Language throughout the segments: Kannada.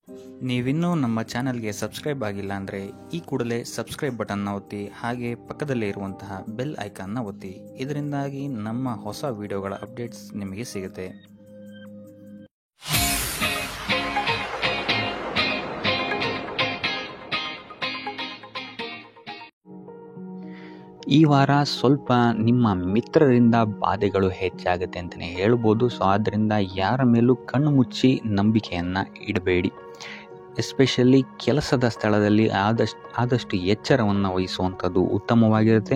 ನೀವಿನ್ನೂ ನಮ್ಮ ಚಾನಲ್ಗೆ ಸಬ್ಸ್ಕ್ರೈಬ್ ಆಗಿಲ್ಲ ಅಂದರೆ ಈ ಕೂಡಲೇ ಸಬ್ಸ್ಕ್ರೈಬ್ ಬಟನ್ನ ಒತ್ತಿ, ಹಾಗೆ ಪಕ್ಕದಲ್ಲೇ ಇರುವಂತಹ ಬೆಲ್ ಐಕಾನ್ನ ಒತ್ತಿ. ಇದರಿಂದಾಗಿ ನಮ್ಮ ಹೊಸ ವಿಡಿಯೋಗಳ ಅಪ್ಡೇಟ್ಸ್ ನಿಮಗೆ ಸಿಗುತ್ತೆ. ಈ ವಾರ ಸ್ವಲ್ಪ ನಿಮ್ಮ ಮಿತ್ರರಿಂದ ಬಾಧೆಗಳು ಹೆಚ್ಚಾಗುತ್ತೆ ಅಂತಲೇ ಹೇಳ್ಬೋದು. ಸೊ ಆದ್ದರಿಂದ ಯಾರ ಮೇಲೂ ಕಣ್ಣು ಮುಚ್ಚಿ ನಂಬಿಕೆಯನ್ನು ಇಡಬೇಡಿ. ಎಸ್ಪೆಷಲಿ ಕೆಲಸದ ಸ್ಥಳದಲ್ಲಿ ಆದಷ್ಟು ಎಚ್ಚರವನ್ನು ವಹಿಸುವಂಥದ್ದು ಉತ್ತಮವಾಗಿರುತ್ತೆ.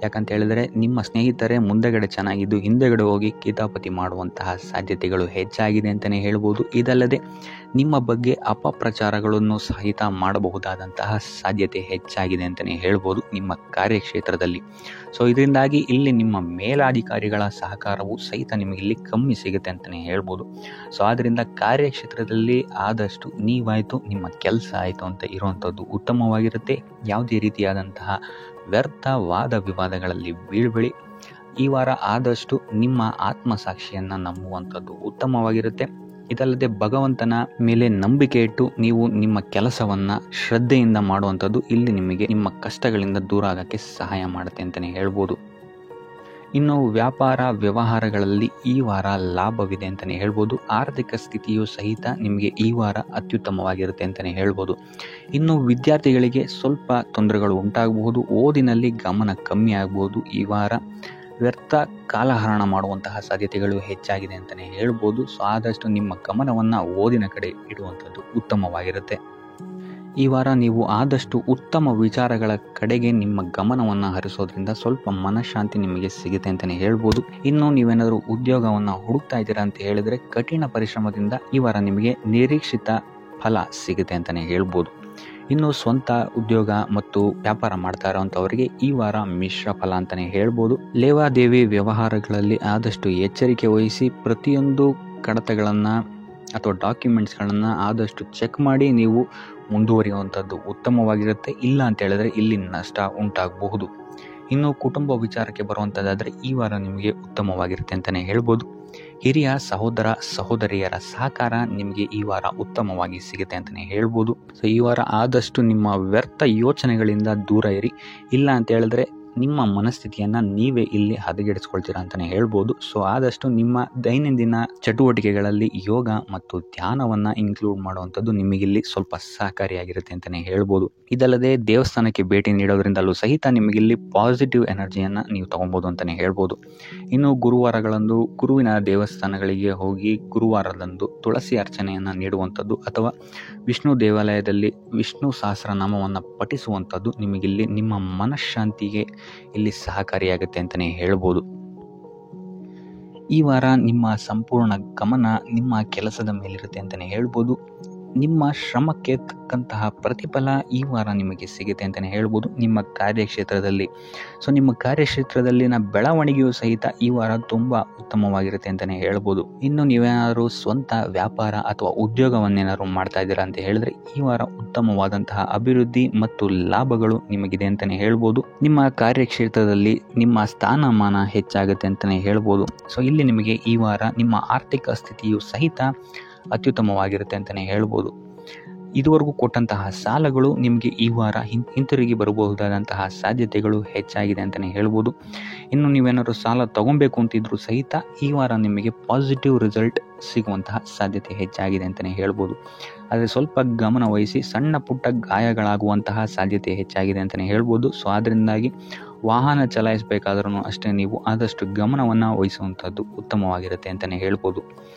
ಯಾಕಂತ ಹೇಳಿದರೆ ನಿಮ್ಮ ಸ್ನೇಹಿತರೇ ಮುಂದೆಗಡೆ ಚೆನ್ನಾಗಿದ್ದು ಹಿಂದೆಗಡೆ ಹೋಗಿ ಕಿತಾಪತಿ ಮಾಡುವಂತಹ ಸಾಧ್ಯತೆಗಳು ಹೆಚ್ಚಾಗಿದೆ ಅಂತಲೇ ಹೇಳ್ಬೋದು. ಇದಲ್ಲದೆ ನಿಮ್ಮ ಬಗ್ಗೆ ಅಪಪ್ರಚಾರಗಳನ್ನು ಸಹಿತ ಮಾಡಬಹುದಾದಂತಹ ಸಾಧ್ಯತೆ ಹೆಚ್ಚಾಗಿದೆ ಅಂತಲೇ ಹೇಳ್ಬೋದು ನಿಮ್ಮ ಕಾರ್ಯಕ್ಷೇತ್ರದಲ್ಲಿ. ಸೊ ಇದರಿಂದಾಗಿ ಇಲ್ಲಿ ನಿಮ್ಮ ಮೇಲಾಧಿಕಾರಿಗಳ ಸಹಕಾರವು ಸಹಿತ ನಿಮಗೆ ಇಲ್ಲಿ ಕಮ್ಮಿ ಸಿಗುತ್ತೆ ಅಂತಲೇ ಹೇಳ್ಬೋದು. ಸೊ ಆದ್ದರಿಂದ ಕಾರ್ಯಕ್ಷೇತ್ರದಲ್ಲಿ ಆದಷ್ಟು ನೀವಾಯಿತು ನಿಮ್ಮ ಕೆಲಸ ಆಯಿತು ಅಂತ ಇರುವಂಥದ್ದು ಉತ್ತಮವಾಗಿರುತ್ತೆ. ಯಾವುದೇ ರೀತಿಯಾದಂತಹ ವ್ಯರ್ಥ ವಾದ ವಿವಾದಗಳಲ್ಲಿ ಬೀಳ್ಬೇಡಿ. ಈ ವಾರ ಆದಷ್ಟು ನಿಮ್ಮ ಆತ್ಮಸಾಕ್ಷಿಯನ್ನು ನಂಬುವಂಥದ್ದು ಉತ್ತಮವಾಗಿರುತ್ತೆ. ಇದಲ್ಲದೆ ಭಗವಂತನ ಮೇಲೆ ನಂಬಿಕೆ ಇಟ್ಟು ನೀವು ನಿಮ್ಮ ಕೆಲಸವನ್ನು ಶ್ರದ್ಧೆಯಿಂದ ಮಾಡುವಂಥದ್ದು ಇಲ್ಲಿ ನಿಮಗೆ ನಿಮ್ಮ ಕಷ್ಟಗಳಿಂದ ದೂರ ಆಗೋಕ್ಕೆ ಸಹಾಯ ಮಾಡುತ್ತೆ ಅಂತಲೇ ಹೇಳ್ಬೋದು. ಇನ್ನು ವ್ಯಾಪಾರ ವ್ಯವಹಾರಗಳಲ್ಲಿ ಈ ವಾರ ಲಾಭವಿದೆ ಅಂತಲೇ ಹೇಳ್ಬೋದು. ಆರ್ಥಿಕ ಸ್ಥಿತಿಯು ಸಹಿತ ನಿಮಗೆ ಈ ವಾರ ಅತ್ಯುತ್ತಮವಾಗಿರುತ್ತೆ ಅಂತಲೇ ಹೇಳ್ಬೋದು. ಇನ್ನು ವಿದ್ಯಾರ್ಥಿಗಳಿಗೆ ಸ್ವಲ್ಪ ತೊಂದರೆಗಳು ಉಂಟಾಗಬಹುದು. ಓದಿನಲ್ಲಿ ಗಮನ ಕಮ್ಮಿ ಆಗಬಹುದು. ಈ ವಾರ ವ್ಯರ್ಥ ಕಾಲಹರಣ ಮಾಡುವಂತಹ ಸಾಧ್ಯತೆಗಳು ಹೆಚ್ಚಾಗಿದೆ ಅಂತಲೇ ಹೇಳ್ಬೋದು. ಸೊ ಆದಷ್ಟು ನಿಮ್ಮ ಗಮನವನ್ನು ಓದಿನ ಕಡೆ ಇಡುವಂಥದ್ದು ಉತ್ತಮವಾಗಿರುತ್ತೆ. ಈ ವಾರ ನೀವು ಆದಷ್ಟು ಉತ್ತಮ ವಿಚಾರಗಳ ಕಡೆಗೆ ನಿಮ್ಮ ಗಮನವನ್ನು ಹರಿಸೋದ್ರಿಂದ ಸ್ವಲ್ಪ ಮನಃಶಾಂತಿ ನಿಮಗೆ ಸಿಗುತ್ತೆ ಅಂತಲೇ ಹೇಳ್ಬೋದು. ಇನ್ನು ನೀವೇನಾದರೂ ಉದ್ಯೋಗವನ್ನು ಹುಡುಕ್ತಾ ಇದ್ದೀರಾ ಅಂತ ಹೇಳಿದರೆ ಕಠಿಣ ಪರಿಶ್ರಮದಿಂದ ಈ ವಾರ ನಿಮಗೆ ನಿರೀಕ್ಷಿತ ಫಲ ಸಿಗುತ್ತೆ ಅಂತಲೇ ಹೇಳ್ಬೋದು. ಇನ್ನು ಸ್ವಂತ ಉದ್ಯೋಗ ಮತ್ತು ವ್ಯಾಪಾರ ಮಾಡ್ತಾ ಇರೋವಂಥವರಿಗೆ ಈ ವಾರ ಮಿಶ್ರ ಫಲ ಅಂತಲೇ ಹೇಳ್ಬೋದು. ಲೇವಾದೇವಿ ವ್ಯವಹಾರಗಳಲ್ಲಿ ಆದಷ್ಟು ಎಚ್ಚರಿಕೆ ವಹಿಸಿ ಪ್ರತಿಯೊಂದು ಕಡತಗಳನ್ನು ಅಥವಾ ಡಾಕ್ಯುಮೆಂಟ್ಸ್ಗಳನ್ನು ಆದಷ್ಟು ಚೆಕ್ ಮಾಡಿ ನೀವು ಮುಂದುವರಿಯುವಂಥದ್ದು ಉತ್ತಮವಾಗಿರುತ್ತೆ. ಇಲ್ಲ ಅಂತ ಹೇಳಿದ್ರೆ ಇಲ್ಲಿ ನಷ್ಟ ಉಂಟಾಗಬಹುದು. ಇನ್ನು ಕುಟುಂಬ ವಿಚಾರಕ್ಕೆ ಬರುವಂಥದ್ದಾದರೆ ಈ ವಾರ ನಿಮಗೆ ಉತ್ತಮವಾಗಿರುತ್ತೆ ಅಂತಲೇ ಹೇಳ್ಬೋದು. ಹಿರಿಯ ಸಹೋದರ ಸಹೋದರಿಯರ ಸಹಕಾರ ನಿಮಗೆ ಈ ವಾರ ಉತ್ತಮವಾಗಿ ಸಿಗುತ್ತೆ ಅಂತಲೇ ಹೇಳ್ಬೋದು. ಸೊ ಈ ವಾರ ಆದಷ್ಟು ನಿಮ್ಮ ವ್ಯರ್ಥ ಯೋಚನೆಗಳಿಂದ ದೂರ ಇರಿ. ಇಲ್ಲ ಅಂತ ಹೇಳಿದ್ರೆ ನಿಮ್ಮ ಮನಸ್ಥಿತಿಯನ್ನು ನೀವೇ ಇಲ್ಲಿ ಹದಗೆಡಿಸ್ಕೊಳ್ತೀರಾ ಅಂತಲೇ ಹೇಳ್ಬೋದು. ಸೊ ಆದಷ್ಟು ನಿಮ್ಮ ದೈನಂದಿನ ಚಟುವಟಿಕೆಗಳಲ್ಲಿ ಯೋಗ ಮತ್ತು ಧ್ಯಾನವನ್ನು ಇನ್ಕ್ಲೂಡ್ ಮಾಡುವಂಥದ್ದು ನಿಮಗಿಲ್ಲಿ ಸ್ವಲ್ಪ ಸಹಕಾರಿಯಾಗಿರುತ್ತೆ ಅಂತಲೇ ಹೇಳ್ಬೋದು. ಇದಲ್ಲದೆ ದೇವಸ್ಥಾನಕ್ಕೆ ಭೇಟಿ ನೀಡೋದ್ರಿಂದಲೂ ಸಹಿತ ನಿಮಗಿಲ್ಲಿ ಪಾಸಿಟಿವ್ ಎನರ್ಜಿಯನ್ನು ನೀವು ತಗೊಬೋದು ಅಂತಲೇ ಹೇಳ್ಬೋದು. ಇನ್ನು ಗುರುವಾರಗಳಂದು ಗುರುವಿನ ದೇವಸ್ಥಾನಗಳಿಗೆ ಹೋಗಿ ಗುರುವಾರದಂದು ತುಳಸಿ ಅರ್ಚನೆಯನ್ನು ನೀಡುವಂಥದ್ದು ಅಥವಾ ವಿಷ್ಣು ದೇವಾಲಯದಲ್ಲಿ ವಿಷ್ಣು ಸಹಸ್ರನಾಮವನ್ನು ಪಠಿಸುವಂಥದ್ದು ನಿಮಗಿಲ್ಲಿ ನಿಮ್ಮ ಮನಃಶಾಂತಿಗೆ ಇಲ್ಲಿ ಸಹಕಾರಿಯಾಗುತ್ತೆ ಅಂತಲೇ ಹೇಳ್ಬೋದು. ಈ ವಾರ ನಿಮ್ಮ ಸಂಪೂರ್ಣ ಗಮನ ನಿಮ್ಮ ಕೆಲಸದ ಮೇಲಿರುತ್ತೆ ಅಂತಲೇ ಹೇಳ್ಬೋದು. ನಿಮ್ಮ ಶ್ರಮಕ್ಕೆ ತಕ್ಕಂತಹ ಪ್ರತಿಫಲ ಈ ವಾರ ನಿಮಗೆ ಸಿಗುತ್ತೆ ಅಂತಲೇ ಹೇಳ್ಬೋದು ನಿಮ್ಮ ಕಾರ್ಯಕ್ಷೇತ್ರದಲ್ಲಿ. ಸೊ ನಿಮ್ಮ ಕಾರ್ಯಕ್ಷೇತ್ರದಲ್ಲಿನ ಬೆಳವಣಿಗೆಯು ಸಹಿತ ಈ ವಾರ ತುಂಬ ಉತ್ತಮವಾಗಿರುತ್ತೆ ಅಂತಲೇ ಹೇಳ್ಬೋದು. ಇನ್ನು ನೀವೇನಾದರೂ ಸ್ವಂತ ವ್ಯಾಪಾರ ಅಥವಾ ಉದ್ಯೋಗವನ್ನೇನಾದ್ರು ಮಾಡ್ತಾ ಇದ್ದೀರಾ ಅಂತ ಹೇಳಿದ್ರೆ ಈ ವಾರ ಉತ್ತಮವಾದಂತಹ ಅಭಿವೃದ್ಧಿ ಮತ್ತು ಲಾಭಗಳು ನಿಮಗಿದೆ ಅಂತಲೇ ಹೇಳ್ಬೋದು. ನಿಮ್ಮ ಕಾರ್ಯಕ್ಷೇತ್ರದಲ್ಲಿ ನಿಮ್ಮ ಸ್ಥಾನಮಾನ ಹೆಚ್ಚಾಗುತ್ತೆ ಅಂತಲೇ ಹೇಳ್ಬೋದು. ಸೊ ಇಲ್ಲಿ ನಿಮಗೆ ಈ ವಾರ ನಿಮ್ಮ ಆರ್ಥಿಕ ಸ್ಥಿತಿಯು ಸಹಿತ ಅತ್ಯುತ್ತಮವಾಗಿರುತ್ತೆ ಅಂತಲೇ ಹೇಳ್ಬೋದು. ಇದುವರೆಗೂ ಕೊಟ್ಟಂತಹ ಸಾಲಗಳು ನಿಮಗೆ ಈ ವಾರ ಹಿಂತಿರುಗಿ ಬರಬಹುದಾದಂತಹ ಸಾಧ್ಯತೆಗಳು ಹೆಚ್ಚಾಗಿದೆ ಅಂತಲೇ ಹೇಳ್ಬೋದು. ಇನ್ನು ನೀವೇನಾದ್ರು ಸಾಲ ತಗೊಬೇಕು ಅಂತಿದ್ರು ಸಹಿತ ಈ ವಾರ ನಿಮಗೆ ಪಾಸಿಟಿವ್ ರಿಸಲ್ಟ್ ಸಿಗುವಂತಹ ಸಾಧ್ಯತೆ ಹೆಚ್ಚಾಗಿದೆ ಅಂತಲೇ ಹೇಳ್ಬೋದು. ಆದರೆ ಸ್ವಲ್ಪ ಗಮನ ವಹಿಸಿ, ಸಣ್ಣ ಪುಟ್ಟ ಗಾಯಗಳಾಗುವಂತಹ ಸಾಧ್ಯತೆ ಹೆಚ್ಚಾಗಿದೆ ಅಂತಲೇ ಹೇಳ್ಬೋದು. ಸೊ ಅದರಿಂದಾಗಿ ವಾಹನ ಚಲಾಯಿಸಬೇಕಾದ್ರೂ ಅಷ್ಟೇ ನೀವು ಆದಷ್ಟು ಗಮನವನ್ನು ವಹಿಸುವಂಥದ್ದು ಉತ್ತಮವಾಗಿರುತ್ತೆ ಅಂತಲೇ ಹೇಳ್ಬೋದು.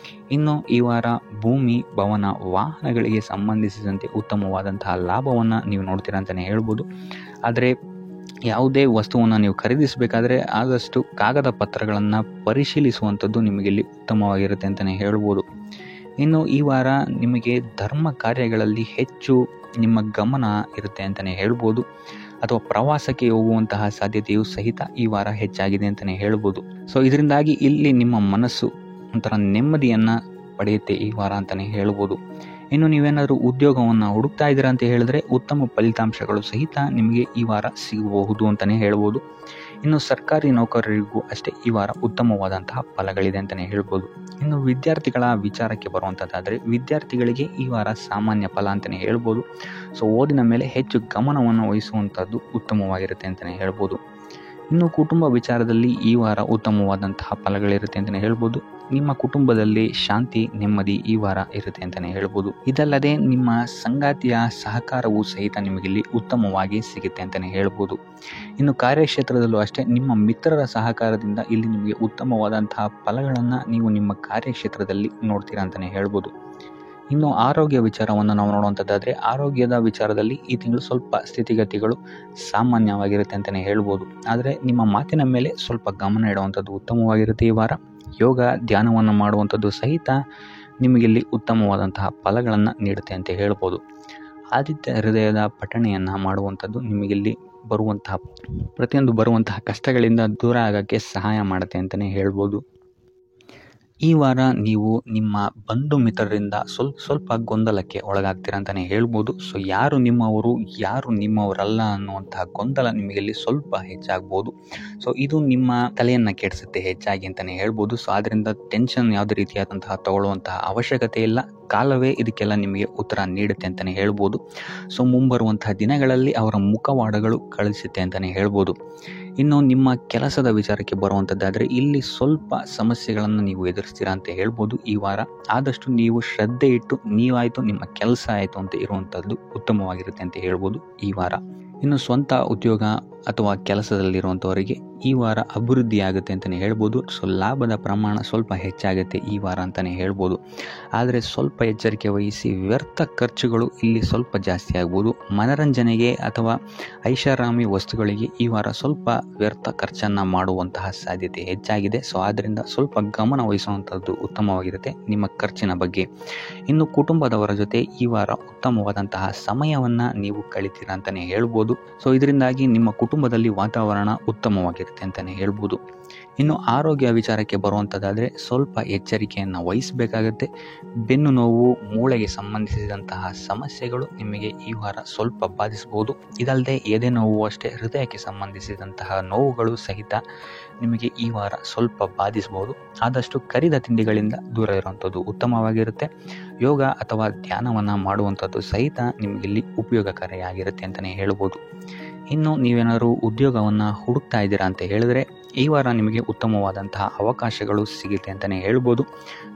ಇನ್ನು ಈ ವಾರ ಭೂಮಿ, ಭವನ, ವಾಹನಗಳಿಗೆ ಸಂಬಂಧಿಸಿದಂತೆ ಉತ್ತಮವಾದಂತಹ ಲಾಭವನ್ನು ನೀವು ನೋಡ್ತೀರಾ ಅಂತಲೇ ಹೇಳ್ಬೋದು. ಆದರೆ ಯಾವುದೇ ವಸ್ತುವನ್ನು ನೀವು ಖರೀದಿಸಬೇಕಾದ್ರೆ ಆದಷ್ಟು ಕಾಗದ ಪತ್ರಗಳನ್ನು ಪರಿಶೀಲಿಸುವಂಥದ್ದು ನಿಮಗಿಲ್ಲಿ ಉತ್ತಮವಾಗಿರುತ್ತೆ ಅಂತಲೇ ಹೇಳ್ಬೋದು. ಇನ್ನು ಈ ವಾರ ನಿಮಗೆ ಧರ್ಮ ಕಾರ್ಯಗಳಲ್ಲಿ ಹೆಚ್ಚು ನಿಮ್ಮ ಗಮನ ಇರುತ್ತೆ ಅಂತಲೇ ಹೇಳ್ಬೋದು. ಅಥವಾ ಪ್ರವಾಸಕ್ಕೆ ಹೋಗುವಂತಹ ಸಾಧ್ಯತೆಯು ಸಹಿತ ಈ ವಾರ ಹೆಚ್ಚಾಗಿದೆ ಅಂತಲೇ ಹೇಳ್ಬೋದು. ಸೊ ಇದರಿಂದಾಗಿ ಇಲ್ಲಿ ನಿಮ್ಮ ಮನಸ್ಸು ಒಂಥರ ನೆಮ್ಮದಿಯನ್ನು ಪಡೆಯುತ್ತೆ ಈ ವಾರ ಅಂತಲೇ ಹೇಳ್ಬೋದು. ಇನ್ನು ನೀವೇನಾದರೂ ಉದ್ಯೋಗವನ್ನು ಹುಡುಕ್ತಾ ಇದ್ದೀರಾ ಅಂತ ಹೇಳಿದ್ರೆ ಉತ್ತಮ ಫಲಿತಾಂಶಗಳು ಸಹಿತ ನಿಮಗೆ ಈ ವಾರ ಸಿಗಬಹುದು ಅಂತಲೇ ಹೇಳ್ಬೋದು. ಇನ್ನು ಸರ್ಕಾರಿ ನೌಕರರಿಗೂ ಅಷ್ಟೇ ಈ ವಾರ ಉತ್ತಮವಾದಂತಹ ಫಲಗಳಿದೆ ಅಂತಲೇ ಹೇಳ್ಬೋದು. ಇನ್ನು ವಿದ್ಯಾರ್ಥಿಗಳ ವಿಚಾರಕ್ಕೆ ಬರುವಂಥದ್ದಾದರೆ ವಿದ್ಯಾರ್ಥಿಗಳಿಗೆ ಈ ವಾರ ಸಾಮಾನ್ಯ ಫಲ ಅಂತಲೇ ಹೇಳ್ಬೋದು. ಸೊ ಓದಿನ ಮೇಲೆ ಹೆಚ್ಚು ಗಮನವನ್ನು ವಹಿಸುವಂಥದ್ದು ಉತ್ತಮವಾಗಿರುತ್ತೆ ಅಂತಲೇ ಹೇಳ್ಬೋದು. ಇನ್ನು ಕುಟುಂಬ ವಿಚಾರದಲ್ಲಿ ಈ ವಾರ ಉತ್ತಮವಾದಂತಹ ಫಲಗಳಿರುತ್ತೆ ಅಂತಲೇ ಹೇಳ್ಬೋದು. ನಿಮ್ಮ ಕುಟುಂಬದಲ್ಲಿ ಶಾಂತಿ ನೆಮ್ಮದಿ ಈ ವಾರ ಇರುತ್ತೆ ಅಂತಲೇ ಹೇಳ್ಬೋದು. ಇದಲ್ಲದೆ ನಿಮ್ಮ ಸಂಗಾತಿಯ ಸಹಕಾರವೂ ಸಹಿತ ನಿಮಗಿಲ್ಲಿ ಉತ್ತಮವಾಗಿ ಸಿಗುತ್ತೆ ಅಂತಲೇ ಹೇಳ್ಬೋದು. ಇನ್ನು ಕಾರ್ಯಕ್ಷೇತ್ರದಲ್ಲೂ ಅಷ್ಟೇ ನಿಮ್ಮ ಮಿತ್ರರ ಸಹಕಾರದಿಂದ ಇಲ್ಲಿ ನಿಮಗೆ ಉತ್ತಮವಾದಂತಹ ಫಲಗಳನ್ನು ನೀವು ನಿಮ್ಮ ಕಾರ್ಯಕ್ಷೇತ್ರದಲ್ಲಿ ನೋಡ್ತೀರಾ ಅಂತಲೇ ಹೇಳ್ಬೋದು. ಇನ್ನು ಆರೋಗ್ಯ ವಿಚಾರವನ್ನು ನಾವು ನೋಡುವಂಥದ್ದಾದರೆ ಆರೋಗ್ಯದ ವಿಚಾರದಲ್ಲಿ ಈ ತಿಂಗಳು ಸ್ವಲ್ಪ ಸ್ಥಿತಿಗತಿಗಳು ಸಾಮಾನ್ಯವಾಗಿರುತ್ತೆ ಅಂತಲೇ ಹೇಳ್ಬೋದು. ಆದರೆ ನಿಮ್ಮ ಮಾತಿನ ಮೇಲೆ ಸ್ವಲ್ಪ ಗಮನ ಇಡುವಂಥದ್ದು ಉತ್ತಮವಾಗಿರುತ್ತೆ ಈ ವಾರ. ಯೋಗ ಧ್ಯಾನವನ್ನು ಮಾಡುವಂಥದ್ದು ಸಹಿತ ನಿಮಗಿಲ್ಲಿ ಉತ್ತಮವಾದಂತಹ ಫಲಗಳನ್ನು ನೀಡುತ್ತೆ ಅಂತ ಹೇಳ್ಬೋದು. ಆದಿತ್ಯ ಹೃದಯದ ಪಠಣೆಯನ್ನು ಮಾಡುವಂಥದ್ದು ನಿಮಗಿಲ್ಲಿ ಬರುವಂತಹ ಕಷ್ಟಗಳಿಂದ ದೂರ ಆಗೋಕ್ಕೆ ಸಹಾಯ ಮಾಡುತ್ತೆ ಅಂತಲೇ ಹೇಳ್ಬೋದು. ಈ ವಾರ ನೀವು ನಿಮ್ಮ ಬಂಧು ಮಿತ್ರರಿಂದ ಸ್ವಲ್ಪ ಗೊಂದಲಕ್ಕೆ ಒಳಗಾಗ್ತೀರ ಅಂತಲೇ ಹೇಳ್ಬೋದು. ಸೊ ಯಾರು ನಿಮ್ಮವರು ಯಾರು ನಿಮ್ಮವರಲ್ಲ ಅನ್ನುವಂತಹ ಗೊಂದಲ ನಿಮಗಿಲ್ಲಿ ಸ್ವಲ್ಪ ಹೆಚ್ಚಾಗ್ಬೋದು. ಸೊ ಇದು ನಿಮ್ಮ ತಲೆಯನ್ನು ಕೆಡಿಸುತ್ತೆ ಹೆಚ್ಚಾಗಿ ಅಂತಲೇ ಹೇಳ್ಬೋದು. ಸೊ ಆದ್ದರಿಂದ ಟೆನ್ಷನ್ ಯಾವುದೇ ರೀತಿಯಾದಂತಹ ತಗೊಳ್ಳುವಂತಹ ಅವಶ್ಯಕತೆ ಇಲ್ಲ. ಕಾಲವೇ ಇದಕ್ಕೆಲ್ಲ ನಿಮಗೆ ಉತ್ತರ ನೀಡುತ್ತೆ ಅಂತಲೇ ಹೇಳ್ಬೋದು. ಸೊ ಮುಂಬರುವಂತಹ ದಿನಗಳಲ್ಲಿ ಅವರ ಮುಖವಾಡಗಳು ಕಳಿಸುತ್ತೆ ಅಂತಲೇ ಹೇಳ್ಬೋದು. ಇನ್ನು ನಿಮ್ಮ ಕೆಲಸದ ವಿಚಾರಕ್ಕೆ ಬರುವಂಥದ್ದಾದರೆ ಇಲ್ಲಿ ಸ್ವಲ್ಪ ಸಮಸ್ಯೆಗಳನ್ನು ನೀವು ಎದುರಿಸ್ತೀರಾ ಅಂತ ಹೇಳ್ಬೋದು ಈ ವಾರ. ಆದಷ್ಟು ನೀವು ಶ್ರದ್ಧೆ ಇಟ್ಟು ನೀವಾಯಿತು ನಿಮ್ಮ ಕೆಲಸ ಆಯಿತು ಅಂತ ಇರುವಂಥದ್ದು ಉತ್ತಮವಾಗಿರುತ್ತೆ ಅಂತ ಹೇಳ್ಬೋದು ಈ ವಾರ. ಇನ್ನು ಸ್ವಂತ ಉದ್ಯೋಗ ಅಥವಾ ಕೆಲಸದಲ್ಲಿರುವಂಥವರಿಗೆ ಈ ವಾರ ಅಭಿವೃದ್ಧಿ ಆಗುತ್ತೆ ಅಂತಲೇ ಹೇಳ್ಬೋದು. ಸೊ ಲಾಭದ ಪ್ರಮಾಣ ಸ್ವಲ್ಪ ಹೆಚ್ಚಾಗುತ್ತೆ ಈ ವಾರ ಅಂತಲೇ ಹೇಳ್ಬೋದು. ಆದರೆ ಸ್ವಲ್ಪ ಎಚ್ಚರಿಕೆ ವಹಿಸಿ, ವ್ಯರ್ಥ ಖರ್ಚುಗಳು ಇಲ್ಲಿ ಸ್ವಲ್ಪ ಜಾಸ್ತಿ ಆಗ್ಬೋದು. ಮನರಂಜನೆಗೆ ಅಥವಾ ಐಷಾರಾಮಿ ವಸ್ತುಗಳಿಗೆ ಈ ವಾರ ಸ್ವಲ್ಪ ವ್ಯರ್ಥ ಖರ್ಚನ್ನು ಮಾಡುವಂತಹ ಸಾಧ್ಯತೆ ಹೆಚ್ಚಾಗಿದೆ. ಸೊ ಆದ್ದರಿಂದ ಸ್ವಲ್ಪ ಗಮನ ವಹಿಸುವಂಥದ್ದು ಉತ್ತಮವಾಗಿರುತ್ತೆ ನಿಮ್ಮ ಖರ್ಚಿನ ಬಗ್ಗೆ. ಇನ್ನು ಕುಟುಂಬದವರ ಜೊತೆ ಈ ವಾರ ಉತ್ತಮವಾದಂತಹ ಸಮಯವನ್ನು ನೀವು ಕಳಿತೀರಾ ಅಂತಲೇ ಹೇಳ್ಬೋದು. ಸೊ ಇದರಿಂದಾಗಿ ನಿಮ್ಮ ಕುಟುಂಬದಲ್ಲಿ ವಾತಾವರಣ ಉತ್ತಮವಾಗಿರುತ್ತೆ ಅಂತಲೇ ಹೇಳ್ಬೋದು. ಇನ್ನು ಆರೋಗ್ಯ ವಿಚಾರಕ್ಕೆ ಬರುವಂಥದ್ದಾದರೆ ಸ್ವಲ್ಪ ಎಚ್ಚರಿಕೆಯನ್ನು ವಹಿಸಬೇಕಾಗತ್ತೆ. ಬೆನ್ನು ನೋವು, ಮೂಳೆಗೆ ಸಂಬಂಧಿಸಿದಂತಹ ಸಮಸ್ಯೆಗಳು ನಿಮಗೆ ಈ ವಾರ ಸ್ವಲ್ಪ ಬಾಧಿಸಬಹುದು. ಇದಲ್ಲದೆ ಎದೆ ನೋವು ಅಷ್ಟೇ ಹೃದಯಕ್ಕೆ ಸಂಬಂಧಿಸಿದಂತಹ ನೋವುಗಳು ಸಹಿತ ನಿಮಗೆ ಈ ವಾರ ಸ್ವಲ್ಪ ಬಾಧಿಸಬಹುದು. ಆದಷ್ಟು ಕರಿದ ತಿಂಡಿಗಳಿಂದ ದೂರ ಇರುವಂಥದ್ದು ಉತ್ತಮವಾಗಿರುತ್ತೆ. ಯೋಗ ಅಥವಾ ಧ್ಯಾನವನ್ನು ಮಾಡುವಂಥದ್ದು ಸಹಿತ ನಿಮಗಿಲ್ಲಿ ಉಪಯೋಗಕಾರಿಯಾಗಿರುತ್ತೆ ಅಂತಲೇ ಹೇಳ್ಬೋದು. ಇನ್ನು ನೀವೇನಾದರೂ ಉದ್ಯೋಗವನ್ನು ಹುಡುಕ್ತಾ ಇದ್ದೀರಾ ಅಂತ ಹೇಳಿದ್ರೆ ಈ ವಾರ ನಿಮಗೆ ಉತ್ತಮವಾದಂತಹ ಅವಕಾಶಗಳು ಸಿಗುತ್ತೆ ಅಂತಲೇ ಹೇಳ್ಬೋದು.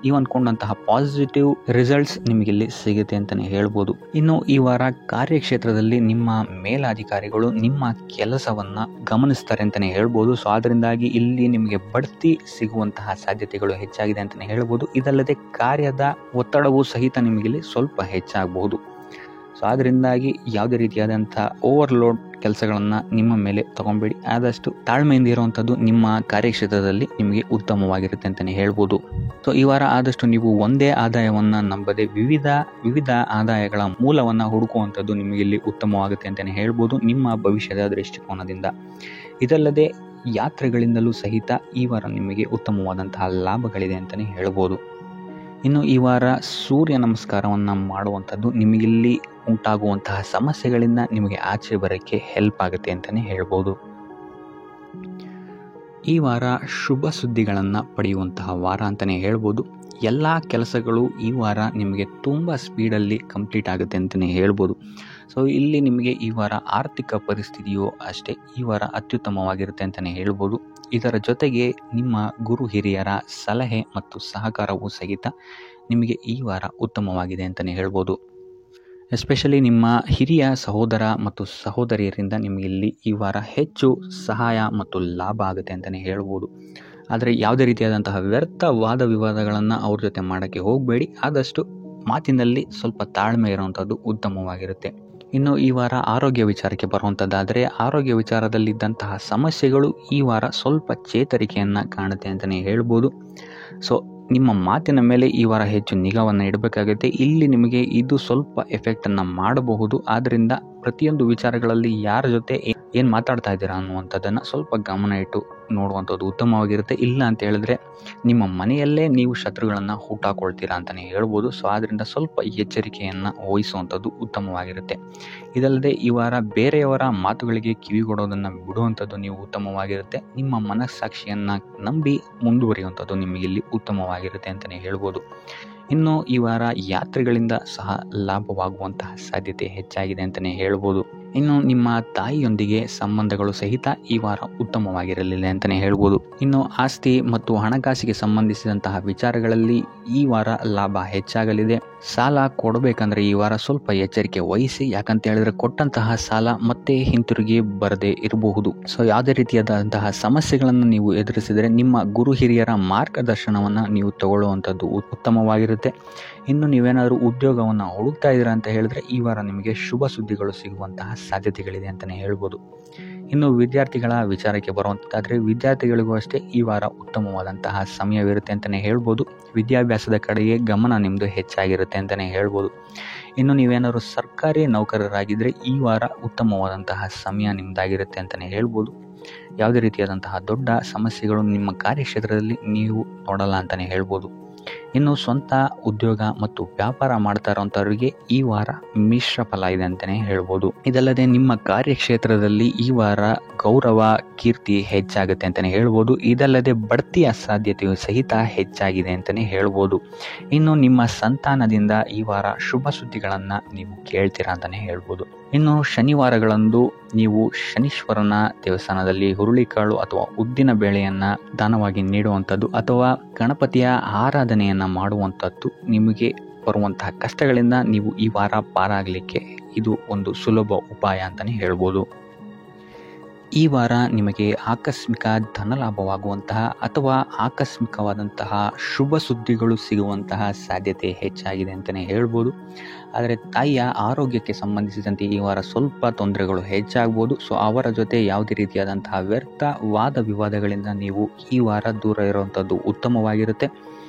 ನೀವು ಅಂದ್ಕೊಂಡಂತಹ ಪಾಸಿಟಿವ್ ರಿಸಲ್ಟ್ಸ್ ನಿಮಗಿಲ್ಲಿ ಸಿಗುತ್ತೆ ಅಂತಲೇ ಹೇಳ್ಬೋದು. ಇನ್ನು ಈ ವಾರ ಕಾರ್ಯಕ್ಷೇತ್ರದಲ್ಲಿ ನಿಮ್ಮ ಮೇಲಾಧಿಕಾರಿಗಳು ನಿಮ್ಮ ಕೆಲಸವನ್ನು ಗಮನಿಸ್ತಾರೆ ಅಂತಲೇ ಹೇಳ್ಬೋದು. ಸೊ ಅದರಿಂದಾಗಿ ಇಲ್ಲಿ ನಿಮಗೆ ಬಡ್ತಿ ಸಿಗುವಂತಹ ಸಾಧ್ಯತೆಗಳು ಹೆಚ್ಚಾಗಿದೆ ಅಂತಲೇ ಹೇಳ್ಬೋದು. ಇದಲ್ಲದೆ ಕಾರ್ಯದ ಒತ್ತಡವೂ ಸಹಿತ ನಿಮಗಿಲ್ಲಿ ಸ್ವಲ್ಪ ಹೆಚ್ಚಾಗಬಹುದು. ಸೊ ಅದರಿಂದಾಗಿ ಯಾವುದೇ ರೀತಿಯಾದಂಥ ಓವರ್ಲೋಡ್ ಕೆಲಸಗಳನ್ನು ನಿಮ್ಮ ಮೇಲೆ ತಗೊಬೇಡಿ. ಆದಷ್ಟು ತಾಳ್ಮೆಯಿಂದ ಇರುವಂಥದ್ದು ನಿಮ್ಮ ಕಾರ್ಯಕ್ಷೇತ್ರದಲ್ಲಿ ನಿಮಗೆ ಉತ್ತಮವಾಗಿರುತ್ತೆ ಅಂತಲೇ ಹೇಳ್ಬೋದು. ಸೊ ಈ ವಾರ ಆದಷ್ಟು ನೀವು ಒಂದೇ ಆದಾಯವನ್ನು ನಂಬದೆ ವಿವಿಧ ಆದಾಯಗಳ ಮೂಲವನ್ನು ಹುಡುಕುವಂಥದ್ದು ನಿಮಗಿಲ್ಲಿ ಉತ್ತಮವಾಗುತ್ತೆ ಅಂತಲೇ ಹೇಳ್ಬೋದು ನಿಮ್ಮ ಭವಿಷ್ಯದ ದೃಷ್ಟಿಕೋನದಿಂದ. ಇದಲ್ಲದೆ ಯಾತ್ರೆಗಳಿಂದಲೂ ಸಹಿತ ಈ ವಾರ ನಿಮಗೆ ಉತ್ತಮವಾದಂತಹ ಲಾಭಗಳಿದೆ ಅಂತಲೇ ಹೇಳ್ಬೋದು. ಇನ್ನು ಈ ವಾರ ಸೂರ್ಯ ನಮಸ್ಕಾರವನ್ನು ಮಾಡುವಂಥದ್ದು ನಿಮಗಿಲ್ಲಿ ಉಂಟಾಗುವಂತಹ ಸಮಸ್ಯೆಗಳಿಂದ ನಿಮಗೆ ಆಚೆ ಬರೋಕ್ಕೆ ಹೆಲ್ಪ್ ಆಗುತ್ತೆ ಅಂತಲೇ ಹೇಳ್ಬೋದು. ಈ ವಾರ ಶುಭ ಸುದ್ದಿಗಳನ್ನು ಪಡೆಯುವಂತಹ ವಾರ ಅಂತಲೇ ಹೇಳ್ಬೋದು. ಎಲ್ಲ ಕೆಲಸಗಳು ಈ ವಾರ ನಿಮಗೆ ತುಂಬ ಸ್ಪೀಡಲ್ಲಿ ಕಂಪ್ಲೀಟ್ ಆಗುತ್ತೆ ಅಂತಲೇ ಹೇಳ್ಬೋದು. ಸೊ ಇಲ್ಲಿ ನಿಮಗೆ ಈ ವಾರ ಆರ್ಥಿಕ ಪರಿಸ್ಥಿತಿಯು ಅಷ್ಟೇ ಈ ವಾರ ಅತ್ಯುತ್ತಮವಾಗಿರುತ್ತೆ ಅಂತಲೇ ಹೇಳ್ಬೋದು. ಇದರ ಜೊತೆಗೆ ನಿಮ್ಮ ಗುರು ಹಿರಿಯರ ಸಲಹೆ ಮತ್ತು ಸಹಕಾರವೂ ಸಹಿತ ನಿಮಗೆ ಈ ವಾರ ಉತ್ತಮವಾಗಿದೆ ಅಂತಲೇ ಹೇಳ್ಬೋದು. ಎಸ್ಪೆಷಲಿ ನಿಮ್ಮ ಹಿರಿಯ ಸಹೋದರ ಮತ್ತು ಸಹೋದರಿಯರಿಂದ ನಿಮಗೆ ಇಲ್ಲಿ ಈ ವಾರ ಹೆಚ್ಚು ಸಹಾಯ ಮತ್ತು ಲಾಭ ಆಗುತ್ತೆ ಅಂತಲೇ ಹೇಳ್ಬೋದು. ಆದರೆ ಯಾವುದೇ ರೀತಿಯಾದಂತಹ ವ್ಯರ್ಥ ವಾದ ವಿವಾದಗಳನ್ನು ಅವ್ರ ಜೊತೆ ಮಾಡೋಕ್ಕೆ ಹೋಗಬೇಡಿ. ಆದಷ್ಟು ಮಾತಿನಲ್ಲಿ ಸ್ವಲ್ಪ ತಾಳ್ಮೆ ಇರುವಂಥದ್ದು ಉತ್ತಮವಾಗಿರುತ್ತೆ. ಇನ್ನು ಈ ವಾರ ಆರೋಗ್ಯ ವಿಚಾರಕ್ಕೆ ಬರುವಂಥದ್ದಾದರೆ ಆರೋಗ್ಯ ವಿಚಾರದಲ್ಲಿದ್ದಂತಹ ಸಮಸ್ಯೆಗಳು ಈ ವಾರ ಸ್ವಲ್ಪ ಚೇತರಿಕೆಯನ್ನು ಕಾಣುತ್ತೆ ಅಂತಲೇ ಹೇಳ್ಬೋದು. ಸೊ ನಿಮ್ಮ ಮಾತಿನ ಮೇಲೆ ಈ ವಾರ ಹೆಚ್ಚು ನಿಗಾವನ್ನು ಇಡಬೇಕಾಗುತ್ತೆ. ಇಲ್ಲಿ ನಿಮಗೆ ಇದು ಸ್ವಲ್ಪ ಎಫೆಕ್ಟನ್ನು ಮಾಡಬಹುದು. ಆದ್ದರಿಂದ ಪ್ರತಿಯೊಂದು ವಿಚಾರಗಳಲ್ಲಿ ಯಾರ ಜೊತೆ ಏನು ಮಾತಾಡ್ತಾ ಇದ್ದೀರಾ ಅನ್ನುವಂಥದ್ದನ್ನು ಸ್ವಲ್ಪ ಗಮನ ಇಟ್ಟು ನೋಡುವಂಥದ್ದು ಉತ್ತಮವಾಗಿರುತ್ತೆ. ಇಲ್ಲ ಅಂತ ಹೇಳಿದ್ರೆ ನಿಮ್ಮ ಮನೆಯಲ್ಲೇ ನೀವು ಶತ್ರುಗಳನ್ನು ಹುಟ್ಟಾಕೊಳ್ತೀರಾ ಅಂತಲೇ ಹೇಳ್ಬೋದು. ಸೊ ಆದ್ದರಿಂದ ಸ್ವಲ್ಪ ಎಚ್ಚರಿಕೆಯನ್ನು ವಹಿಸುವಂಥದ್ದು ಉತ್ತಮವಾಗಿರುತ್ತೆ. ಇದಲ್ಲದೆ ಈ ವಾರ ಬೇರೆಯವರ ಮಾತುಗಳಿಗೆ ಕಿವಿಗೊಡೋದನ್ನು ಬಿಡುವಂಥದ್ದು ನೀವು ಉತ್ತಮವಾಗಿರುತ್ತೆ. ನಿಮ್ಮ ಮನಸ್ಸಾಕ್ಷಿಯನ್ನು ನಂಬಿ ಮುಂದುವರಿಯುವಂಥದ್ದು ನಿಮಗಿಲ್ಲಿ ಉತ್ತಮವಾಗಿರುತ್ತೆ ಅಂತಲೇ ಹೇಳ್ಬೋದು. ಇನ್ನು ಈ ವಾರ ಯಾತ್ರೆಗಳಿಂದ ಸಹ ಲಾಭವಾಗುವಂತಹ ಸಾಧ್ಯತೆ ಹೆಚ್ಚಾಗಿದೆ ಅಂತಲೇ ಹೇಳ್ಬೋದು. ಇನ್ನು ನಿಮ್ಮ ತಾಯಿಯೊಂದಿಗೆ ಸಂಬಂಧಗಳು ಸಹಿತ ಈ ವಾರ ಉತ್ತಮವಾಗಿರಲಿಲ್ಲ ಅಂತಲೇ ಹೇಳ್ಬೋದು. ಇನ್ನು ಆಸ್ತಿ ಮತ್ತು ಹಣಕಾಸಿಗೆ ಸಂಬಂಧಿಸಿದಂತಹ ವಿಚಾರಗಳಲ್ಲಿ ಈ ವಾರ ಲಾಭ ಹೆಚ್ಚಾಗಲಿದೆ. ಸಾಲ ಕೊಡಬೇಕಂದ್ರೆ ಈ ವಾರ ಸ್ವಲ್ಪ ಎಚ್ಚರಿಕೆ ವಹಿಸಿ, ಯಾಕಂತ ಹೇಳಿದ್ರೆ ಕೊಟ್ಟಂತಹ ಸಾಲ ಮತ್ತೆ ಹಿಂತಿರುಗಿ ಬರದೇ ಇರಬಹುದು. ಸೊ ಯಾವುದೇ ರೀತಿಯಾದಂತಹ ಸಮಸ್ಯೆಗಳನ್ನು ನೀವು ಎದುರಿಸಿದರೆ ನಿಮ್ಮ ಗುರು ಹಿರಿಯರ ಮಾರ್ಗದರ್ಶನವನ್ನು ನೀವು ತಗೊಳ್ಳುವಂಥದ್ದು ಉತ್ತಮವಾಗಿರುತ್ತೆ. ಇನ್ನು ನೀವೇನಾದರೂ ಉದ್ಯೋಗವನ್ನು ಹುಡುಕ್ತಾ ಇದ್ದೀರಾ ಅಂತ ಹೇಳಿದ್ರೆ ಈ ವಾರ ನಿಮಗೆ ಶುಭ ಸುದ್ದಿಗಳು ಸಿಗುವಂತಹ ಸಾಧ್ಯತೆಗಳಿದೆ ಅಂತಲೇ ಹೇಳ್ಬೋದು. ಇನ್ನು ವಿದ್ಯಾರ್ಥಿಗಳ ವಿಚಾರಕ್ಕೆ ಬರುವಂತಾದರೆ ವಿದ್ಯಾರ್ಥಿಗಳಿಗೂ ಅಷ್ಟೇ ಈ ವಾರ ಉತ್ತಮವಾದಂತಹ ಸಮಯವಿರುತ್ತೆ ಅಂತಲೇ ಹೇಳ್ಬೋದು. ವಿದ್ಯಾಭ್ಯಾಸದ ಕಡೆಗೆ ಗಮನ ನಿಮ್ಮದು ಹೆಚ್ಚಾಗಿರುತ್ತೆ ಅಂತಲೇ ಹೇಳ್ಬೋದು. ಇನ್ನು ನೀವೇನಾದರೂ ಸರ್ಕಾರಿ ನೌಕರರಾಗಿದ್ದರೆ ಈ ವಾರ ಉತ್ತಮವಾದಂತಹ ಸಮಯ ನಿಮ್ಮದಾಗಿರುತ್ತೆ ಅಂತಲೇ ಹೇಳ್ಬೋದು. ಯಾವುದೇ ರೀತಿಯಾದಂತಹ ದೊಡ್ಡ ಸಮಸ್ಯೆಗಳು ನಿಮ್ಮ ಕಾರ್ಯಕ್ಷೇತ್ರದಲ್ಲಿ ನೀವು ನೋಡಲ್ಲ ಅಂತಲೇ ಹೇಳ್ಬೋದು. ಇನ್ನು ಸ್ವಂತ ಉದ್ಯೋಗ ಮತ್ತು ವ್ಯಾಪಾರ ಮಾಡ್ತಾ ಇರೋಂಥವ್ರಿಗೆ ಈ ವಾರ ಮಿಶ್ರ ಫಲ ಇದೆ ಅಂತಲೇ ಹೇಳ್ಬೋದು. ಇದಲ್ಲದೆ ನಿಮ್ಮ ಕಾರ್ಯಕ್ಷೇತ್ರದಲ್ಲಿ ಈ ವಾರ ಗೌರವ ಕೀರ್ತಿ ಹೆಚ್ಚಾಗುತ್ತೆ ಅಂತಲೇ ಹೇಳ್ಬೋದು. ಇದಲ್ಲದೆ ಬಡ್ತಿಯ ಸಾಧ್ಯತೆಯು ಸಹಿತ ಹೆಚ್ಚಾಗಿದೆ ಅಂತಲೇ ಹೇಳ್ಬೋದು. ಇನ್ನು ನಿಮ್ಮ ಸಂತಾನದಿಂದ ಈ ವಾರ ಶುಭ ಸುದ್ದಿಗಳನ್ನು ನೀವು ಕೇಳ್ತೀರಾ ಅಂತಲೇ ಹೇಳ್ಬೋದು. ಇನ್ನು ಶನಿವಾರಗಳಂದು ನೀವು ಶನೀಶ್ವರನ ದೇವಸ್ಥಾನದಲ್ಲಿ ಹುರುಳಿಕಾಳು ಅಥವಾ ಉದ್ದಿನ ಬೇಳೆಯನ್ನು ದಾನವಾಗಿ ನೀಡುವಂಥದ್ದು ಅಥವಾ ಗಣಪತಿಯ ಆರಾಧನೆಯನ್ನು ಮಾಡುವಂಥದ್ದು ನಿಮಗೆ ಬರುವಂತಹ ಕಷ್ಟಗಳಿಂದ ನೀವು ಈ ವಾರ ಪಾರಾಗಲಿಕ್ಕೆ ಇದು ಒಂದು ಸುಲಭ ಉಪಾಯ ಅಂತಲೇ ಹೇಳ್ಬೋದು. ಈ ವಾರ ನಿಮಗೆ ಆಕಸ್ಮಿಕ ಧನಲಾಭವಾಗುವಂತಹ ಅಥವಾ ಆಕಸ್ಮಿಕವಾದಂತಹ ಶುಭ ಸುದ್ದಿಗಳು ಸಿಗುವಂತಹ ಸಾಧ್ಯತೆ ಹೆಚ್ಚಾಗಿದೆ ಅಂತಲೇ ಹೇಳ್ಬೋದು. ಆದರೆ ತಾಯಿಯ ಆರೋಗ್ಯಕ್ಕೆ ಸಂಬಂಧಿಸಿದಂತೆ ಈ ವಾರ ಸ್ವಲ್ಪ ತೊಂದರೆಗಳು ಹೆಚ್ಚಾಗ್ಬೋದು. ಸೊ ಅವರ ಜೊತೆ ಯಾವುದೇ ರೀತಿಯಾದಂತಹ ವ್ಯರ್ಥ ವಾದ ವಿವಾದಗಳಿಂದ ನೀವು ಈ ವಾರ ದೂರ ಇರುವಂಥದ್ದು ಉತ್ತಮವಾಗಿರುತ್ತೆ.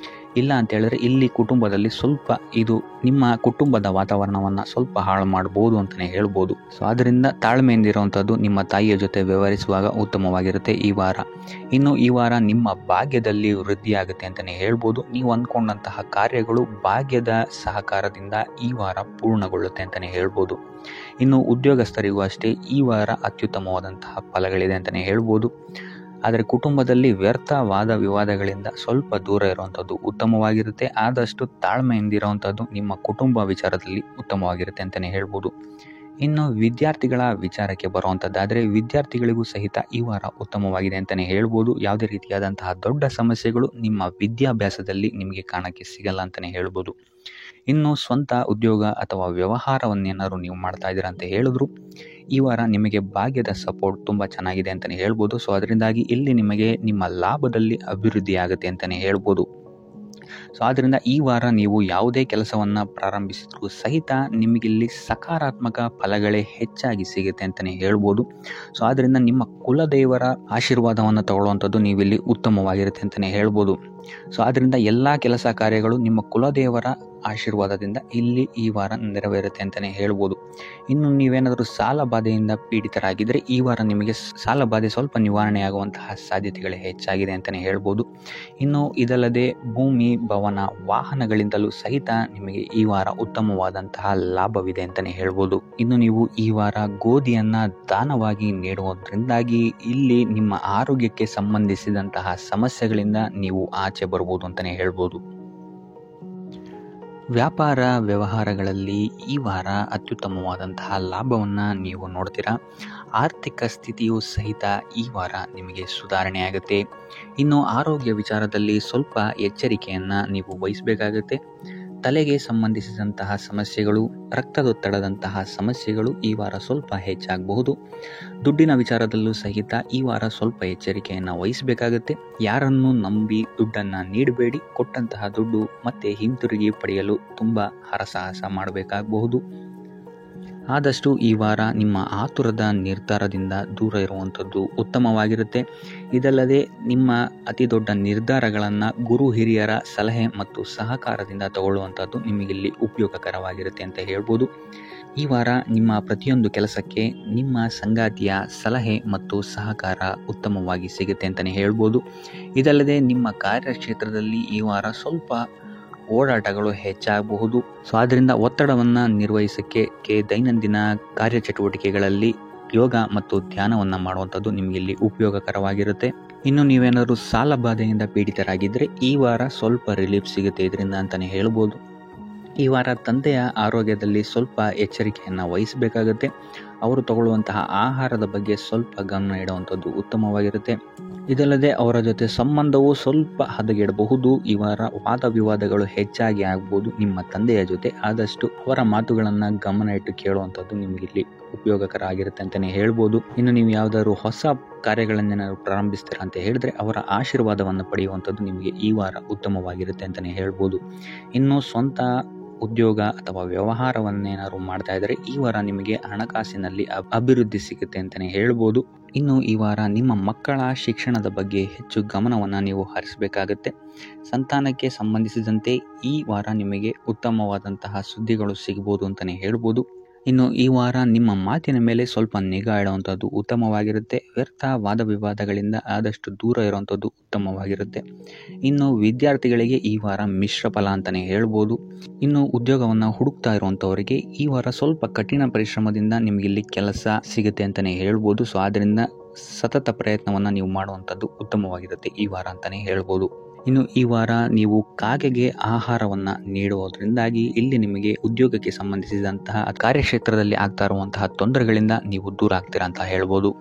ಇಲ್ಲ ಅಂತ ಹೇಳಿದ್ರೆ ಇಲ್ಲಿ ಕುಟುಂಬದಲ್ಲಿ ಸ್ವಲ್ಪ ಇದು ನಿಮ್ಮ ಕುಟುಂಬದ ವಾತಾವರಣವನ್ನು ಸ್ವಲ್ಪ ಹಾಳು ಮಾಡ್ಬೋದು ಅಂತಲೇ ಹೇಳ್ಬೋದು. ಸೊ ಅದರಿಂದ ತಾಳ್ಮೆಯಿಂದ ಇರುವಂಥದ್ದು ನಿಮ್ಮ ತಾಯಿಯ ಜೊತೆ ವ್ಯವಹರಿಸುವಾಗ ಉತ್ತಮವಾಗಿರುತ್ತೆ ಈ ವಾರ. ಇನ್ನು ಈ ವಾರ ನಿಮ್ಮ ಭಾಗ್ಯದಲ್ಲಿ ವೃದ್ಧಿಯಾಗುತ್ತೆ ಅಂತಲೇ ಹೇಳ್ಬೋದು. ನೀವು ಅಂದ್ಕೊಂಡಂತಹ ಕಾರ್ಯಗಳು ಭಾಗ್ಯದ ಸಹಕಾರದಿಂದ ಈ ವಾರ ಪೂರ್ಣಗೊಳ್ಳುತ್ತೆ ಅಂತಲೇ ಹೇಳ್ಬೋದು. ಇನ್ನು ಉದ್ಯೋಗಸ್ಥರಿಗೂ ಅಷ್ಟೇ ಈ ವಾರ ಅತ್ಯುತ್ತಮವಾದಂತಹ ಫಲಗಳಿದೆ ಅಂತಲೇ ಹೇಳ್ಬೋದು. ಆದರೆ ಕುಟುಂಬದಲ್ಲಿ ವ್ಯರ್ಥ ವಾದ ವಿವಾದಗಳಿಂದ ಸ್ವಲ್ಪ ದೂರ ಇರುವಂಥದ್ದು ಉತ್ತಮವಾಗಿರುತ್ತೆ. ಆದಷ್ಟು ತಾಳ್ಮೆಯಿಂದಿರುವಂಥದ್ದು ನಿಮ್ಮ ಕುಟುಂಬ ವಿಚಾರದಲ್ಲಿ ಉತ್ತಮವಾಗಿರುತ್ತೆ ಅಂತಲೇ ಹೇಳ್ಬೋದು. ಇನ್ನು ವಿದ್ಯಾರ್ಥಿಗಳ ವಿಚಾರಕ್ಕೆ ಬರುವಂಥದ್ದಾದರೆ ವಿದ್ಯಾರ್ಥಿಗಳಿಗೂ ಸಹಿತ ಈ ವಾರ ಉತ್ತಮವಾಗಿದೆ ಅಂತಲೇ ಹೇಳ್ಬೋದು. ಯಾವುದೇ ರೀತಿಯಾದಂತಹ ದೊಡ್ಡ ಸಮಸ್ಯೆಗಳು ನಿಮ್ಮ ವಿದ್ಯಾಭ್ಯಾಸದಲ್ಲಿ ನಿಮಗೆ ಕಾಣಕ್ಕೆ ಸಿಗಲ್ಲ ಅಂತಲೇ ಹೇಳ್ಬೋದು. ಇನ್ನು ಸ್ವಂತ ಉದ್ಯೋಗ ಅಥವಾ ವ್ಯವಹಾರವನ್ನೇನಾದ್ರು ನೀವು ಮಾಡ್ತಾ ಇದ್ದೀರಾ ಅಂತ ಹೇಳಿದ್ರು ಈ ವಾರ ನಿಮಗೆ ಭಾಗ್ಯದ ಸಪೋರ್ಟ್ ತುಂಬ ಚೆನ್ನಾಗಿದೆ ಅಂತಲೇ ಹೇಳ್ಬೋದು. ಸೊ ಅದರಿಂದಾಗಿ ಇಲ್ಲಿ ನಿಮಗೆ ನಿಮ್ಮ ಲಾಭದಲ್ಲಿ ಅಭಿವೃದ್ಧಿ ಆಗುತ್ತೆ ಅಂತಲೇ ಹೇಳ್ಬೋದು. ಸೊ ಆದ್ದರಿಂದ ಈ ವಾರ ನೀವು ಯಾವುದೇ ಕೆಲಸವನ್ನು ಪ್ರಾರಂಭಿಸಿದ್ರೂ ಸಹಿತ ನಿಮಗಿಲ್ಲಿ ಸಕಾರಾತ್ಮಕ ಫಲಗಳೇ ಹೆಚ್ಚಾಗಿ ಸಿಗುತ್ತೆ ಅಂತಲೇ ಹೇಳ್ಬೋದು. ಸೊ ಆದ್ದರಿಂದ ನಿಮ್ಮ ಕುಲದೇವರ ಆಶೀರ್ವಾದವನ್ನು ತಗೊಳ್ಳುವಂಥದ್ದು ನೀವಿಲ್ಲಿ ಉತ್ತಮವಾಗಿರುತ್ತೆ ಅಂತಲೇ ಹೇಳ್ಬೋದು. ಸೊ ಆದ್ದರಿಂದ ಎಲ್ಲ ಕೆಲಸ ಕಾರ್ಯಗಳು ನಿಮ್ಮ ಕುಲದೇವರ ಆಶೀರ್ವಾದದಿಂದ ಇಲ್ಲಿ ಈ ವಾರ ನೆರವೇರುತ್ತೆ ಅಂತಲೇ ಹೇಳ್ಬೋದು. ಇನ್ನು ನೀವೇನಾದರೂ ಸಾಲ ಬಾಧೆಯಿಂದ ಪೀಡಿತರಾಗಿದ್ದರೆ ಈ ವಾರ ನಿಮಗೆ ಸಾಲ ಬಾಧೆ ಸ್ವಲ್ಪ ನಿವಾರಣೆಯಾಗುವಂತಹ ಸಾಧ್ಯತೆಗಳು ಹೆಚ್ಚಾಗಿದೆ ಅಂತಲೇ ಹೇಳ್ಬೋದು. ಇನ್ನು ಇದಲ್ಲದೆ ಭೂಮಿ ಭವನ ವಾಹನಗಳಿಂದಲೂ ಸಹಿತ ನಿಮಗೆ ಈ ವಾರ ಉತ್ತಮವಾದಂತಹ ಲಾಭವಿದೆ ಅಂತಲೇ ಹೇಳ್ಬೋದು. ಇನ್ನು ನೀವು ಈ ವಾರ ಗೋಧಿಯನ್ನು ದಾನವಾಗಿ ನೀಡುವುದರಿಂದಾಗಿ ಇಲ್ಲಿ ನಿಮ್ಮ ಆರೋಗ್ಯಕ್ಕೆ ಸಂಬಂಧಿಸಿದಂತಹ ಸಮಸ್ಯೆಗಳಿಂದ ನೀವು ಆಚೆ ಬರ್ಬೋದು ಅಂತಲೇ ಹೇಳ್ಬೋದು. ವ್ಯಾಪಾರ ವ್ಯವಹಾರಗಳಲ್ಲಿ ಈ ವಾರ ಅತ್ಯುತ್ತಮವಾದಂತಹ ಲಾಭವನ್ನು ನೀವು ನೋಡ್ತೀರಾ. ಆರ್ಥಿಕ ಸ್ಥಿತಿಯು ಸಹಿತ ಈ ವಾರ ನಿಮಗೆ ಸುಧಾರಣೆಯಾಗುತ್ತೆ. ಇನ್ನು ಆರೋಗ್ಯ ವಿಚಾರದಲ್ಲಿ ಸ್ವಲ್ಪ ಎಚ್ಚರಿಕೆಯನ್ನು ನೀವು ವಹಿಸಬೇಕಾಗುತ್ತೆ. ತಲೆಗೆ ಸಂಬಂಧಿಸಿದಂತಹ ಸಮಸ್ಯೆಗಳು, ರಕ್ತದೊತ್ತಡದಂತಹ ಸಮಸ್ಯೆಗಳು ಈ ವಾರ ಸ್ವಲ್ಪ ಹೆಚ್ಚಾಗಬಹುದು. ದುಡ್ಡಿನ ವಿಚಾರದಲ್ಲೂ ಸಹಿತ ಈ ವಾರ ಸ್ವಲ್ಪ ಎಚ್ಚರಿಕೆಯನ್ನು ವಹಿಸಬೇಕಾಗುತ್ತೆ. ಯಾರನ್ನು ನಂಬಿ ದುಡ್ಡನ್ನು ನೀಡಬೇಡಿ. ಕೊಟ್ಟಂತಹ ದುಡ್ಡು ಮತ್ತೆ ಹಿಂತಿರುಗಿ ಪಡೆಯಲು ತುಂಬ ಹರಸಾಹಸ ಮಾಡಬೇಕಾಗಬಹುದು. ಆದಷ್ಟು ಈ ವಾರ ನಿಮ್ಮ ಆತುರದ ನಿರ್ಧಾರದಿಂದ ದೂರ ಇರುವಂಥದ್ದು ಉತ್ತಮವಾಗಿರುತ್ತೆ. ಇದಲ್ಲದೆ ನಿಮ್ಮ ಅತಿ ದೊಡ್ಡ ನಿರ್ಧಾರಗಳನ್ನು ಗುರು ಹಿರಿಯರ ಸಲಹೆ ಮತ್ತು ಸಹಕಾರದಿಂದ ತಗೊಳ್ಳುವಂಥದ್ದು ನಿಮಗಿಲ್ಲಿ ಉಪಯೋಗಕರವಾಗಿರುತ್ತೆ ಅಂತ ಹೇಳ್ಬೋದು. ಈ ವಾರ ನಿಮ್ಮ ಪ್ರತಿಯೊಂದು ಕೆಲಸಕ್ಕೆ ನಿಮ್ಮ ಸಂಗಾತಿಯ ಸಲಹೆ ಮತ್ತು ಸಹಕಾರ ಉತ್ತಮವಾಗಿ ಸಿಗುತ್ತೆ ಅಂತಲೇ ಹೇಳ್ಬೋದು. ಇದಲ್ಲದೆ ನಿಮ್ಮ ಕಾರ್ಯಕ್ಷೇತ್ರದಲ್ಲಿ ಈ ವಾರ ಸ್ವಲ್ಪ ಓಡಾಟಗಳು ಹೆಚ್ಚಾಗಬಹುದು. ಸೊ ಆದ್ದರಿಂದ ಒತ್ತಡವನ್ನು ನಿರ್ವಹಿಸೋಕ್ಕೆ ದೈನಂದಿನ ಕಾರ್ಯಚಟುವಟಿಕೆಗಳಲ್ಲಿ ಯೋಗ ಮತ್ತು ಧ್ಯಾನವನ್ನು ಮಾಡುವಂಥದ್ದು ನಿಮಗಿಲ್ಲಿ ಉಪಯೋಗಕರವಾಗಿರುತ್ತೆ. ಇನ್ನು ನೀವೇನಾದರೂ ಸಾಲ ಬಾಧೆಯಿಂದ ಪೀಡಿತರಾಗಿದ್ದರೆ ಈ ವಾರ ಸ್ವಲ್ಪ ರಿಲೀಫ್ ಸಿಗುತ್ತೆ ಇದರಿಂದ ಅಂತಲೇ ಹೇಳ್ಬೋದು. ಈ ವಾರ ತಂದೆಯ ಆರೋಗ್ಯದಲ್ಲಿ ಸ್ವಲ್ಪ ಎಚ್ಚರಿಕೆಯನ್ನು ವಹಿಸಬೇಕಾಗುತ್ತೆ. ಅವರು ತಗೊಳ್ಳುವಂತಹ ಆಹಾರದ ಬಗ್ಗೆ ಸ್ವಲ್ಪ ಗಮನ ಇಡುವಂಥದ್ದು ಉತ್ತಮವಾಗಿರುತ್ತೆ. ಇದಲ್ಲದೆ ಅವರ ಜೊತೆ ಸಂಬಂಧವು ಸ್ವಲ್ಪ ಹದಗೆಡಬಹುದು. ಈ ವಾರ ವಾದ ವಿವಾದಗಳು ಹೆಚ್ಚಾಗಿ ಆಗ್ಬೋದು ನಿಮ್ಮ ತಂದೆಯ ಜೊತೆ. ಆದಷ್ಟು ಅವರ ಮಾತುಗಳನ್ನು ಗಮನ ಇಟ್ಟು ಕೇಳುವಂಥದ್ದು ನಿಮಗಿಲ್ಲಿ ಉಪಯೋಗಕರ ಆಗಿರುತ್ತೆ ಅಂತಲೇ ಹೇಳ್ಬೋದು. ಇನ್ನು ನೀವು ಯಾವುದಾದ್ರು ಹೊಸ ಕಾರ್ಯಗಳನ್ನೇನಾದ್ರು ಪ್ರಾರಂಭಿಸ್ತೀರಾ ಅಂತ ಹೇಳಿದ್ರೆ ಅವರ ಆಶೀರ್ವಾದವನ್ನು ಪಡೆಯುವಂಥದ್ದು ನಿಮಗೆ ಈ ವಾರ ಉತ್ತಮವಾಗಿರುತ್ತೆ ಅಂತಲೇ ಹೇಳ್ಬೋದು. ಇನ್ನು ಸ್ವಂತ ಉದ್ಯೋಗ ಅಥವಾ ವ್ಯವಹಾರವನ್ನೇನಾದ್ರು ಮಾಡ್ತಾ ಇದ್ದರೆ ಈ ವಾರ ನಿಮಗೆ ಹಣಕಾಸಿನಲ್ಲಿ ಅಭಿವೃದ್ಧಿ ಸಿಗುತ್ತೆ ಅಂತಲೇ ಹೇಳ್ಬೋದು. ಇನ್ನು ಈ ವಾರ ನಿಮ್ಮ ಮಕ್ಕಳ ಶಿಕ್ಷಣದ ಬಗ್ಗೆ ಹೆಚ್ಚು ಗಮನವನ್ನು ನೀವು ಹರಿಸಬೇಕಾಗತ್ತೆ. ಸಂತಾನಕ್ಕೆ ಸಂಬಂಧಿಸಿದಂತೆ ಈ ವಾರ ನಿಮಗೆ ಉತ್ತಮವಾದಂತಹ ಸುದ್ದಿಗಳು ಸಿಗ್ಬೋದು ಅಂತಲೇ ಹೇಳ್ಬೋದು. ಇನ್ನು ಈ ವಾರ ನಿಮ್ಮ ಮಾತಿನ ಮೇಲೆ ಸ್ವಲ್ಪ ನಿಗಾ ಇಡುವಂಥದ್ದು ಉತ್ತಮವಾಗಿರುತ್ತೆ. ವ್ಯರ್ಥ ವಾದ ವಿವಾದಗಳಿಂದ ಆದಷ್ಟು ದೂರ ಇರುವಂಥದ್ದು ಉತ್ತಮವಾಗಿರುತ್ತೆ. ಇನ್ನು ವಿದ್ಯಾರ್ಥಿಗಳಿಗೆ ಈ ವಾರ ಮಿಶ್ರ ಫಲ ಅಂತಲೇ ಹೇಳ್ಬೋದು. ಇನ್ನು ಉದ್ಯೋಗವನ್ನು ಹುಡುಕ್ತಾ ಇರುವಂಥವರಿಗೆ ಈ ವಾರ ಸ್ವಲ್ಪ ಕಠಿಣ ಪರಿಶ್ರಮದಿಂದ ನಿಮಗಿಲ್ಲಿ ಕೆಲಸ ಸಿಗುತ್ತೆ ಅಂತಲೇ ಹೇಳ್ಬೋದು. ಸೊ ಆದ್ದರಿಂದ ಸತತ ಪ್ರಯತ್ನವನ್ನು ನೀವು ಮಾಡುವಂಥದ್ದು ಉತ್ತಮವಾಗಿರುತ್ತೆ ಈ ವಾರ ಅಂತಲೇ ಹೇಳ್ಬೋದು. ಇನ್ನು ಈ ವಾರ ನೀವು ಕಾಗೆಗೆ ಆಹಾರವನ್ನು ನೀಡುವುದರಿಂದಾಗಿ ಇಲ್ಲಿ ನಿಮಗೆ ಉದ್ಯೋಗಕ್ಕೆ ಸಂಬಂಧಿಸಿದಂತಹ ಕಾರ್ಯಕ್ಷೇತ್ರದಲ್ಲಿ ಆಗ್ತಾ ಇರುವಂತಹ ತೊಂದರೆಗಳಿಂದ ನೀವು ದೂರ ಆಗ್ತೀರಾ ಅಂತ ಹೇಳ್ಬೋದು.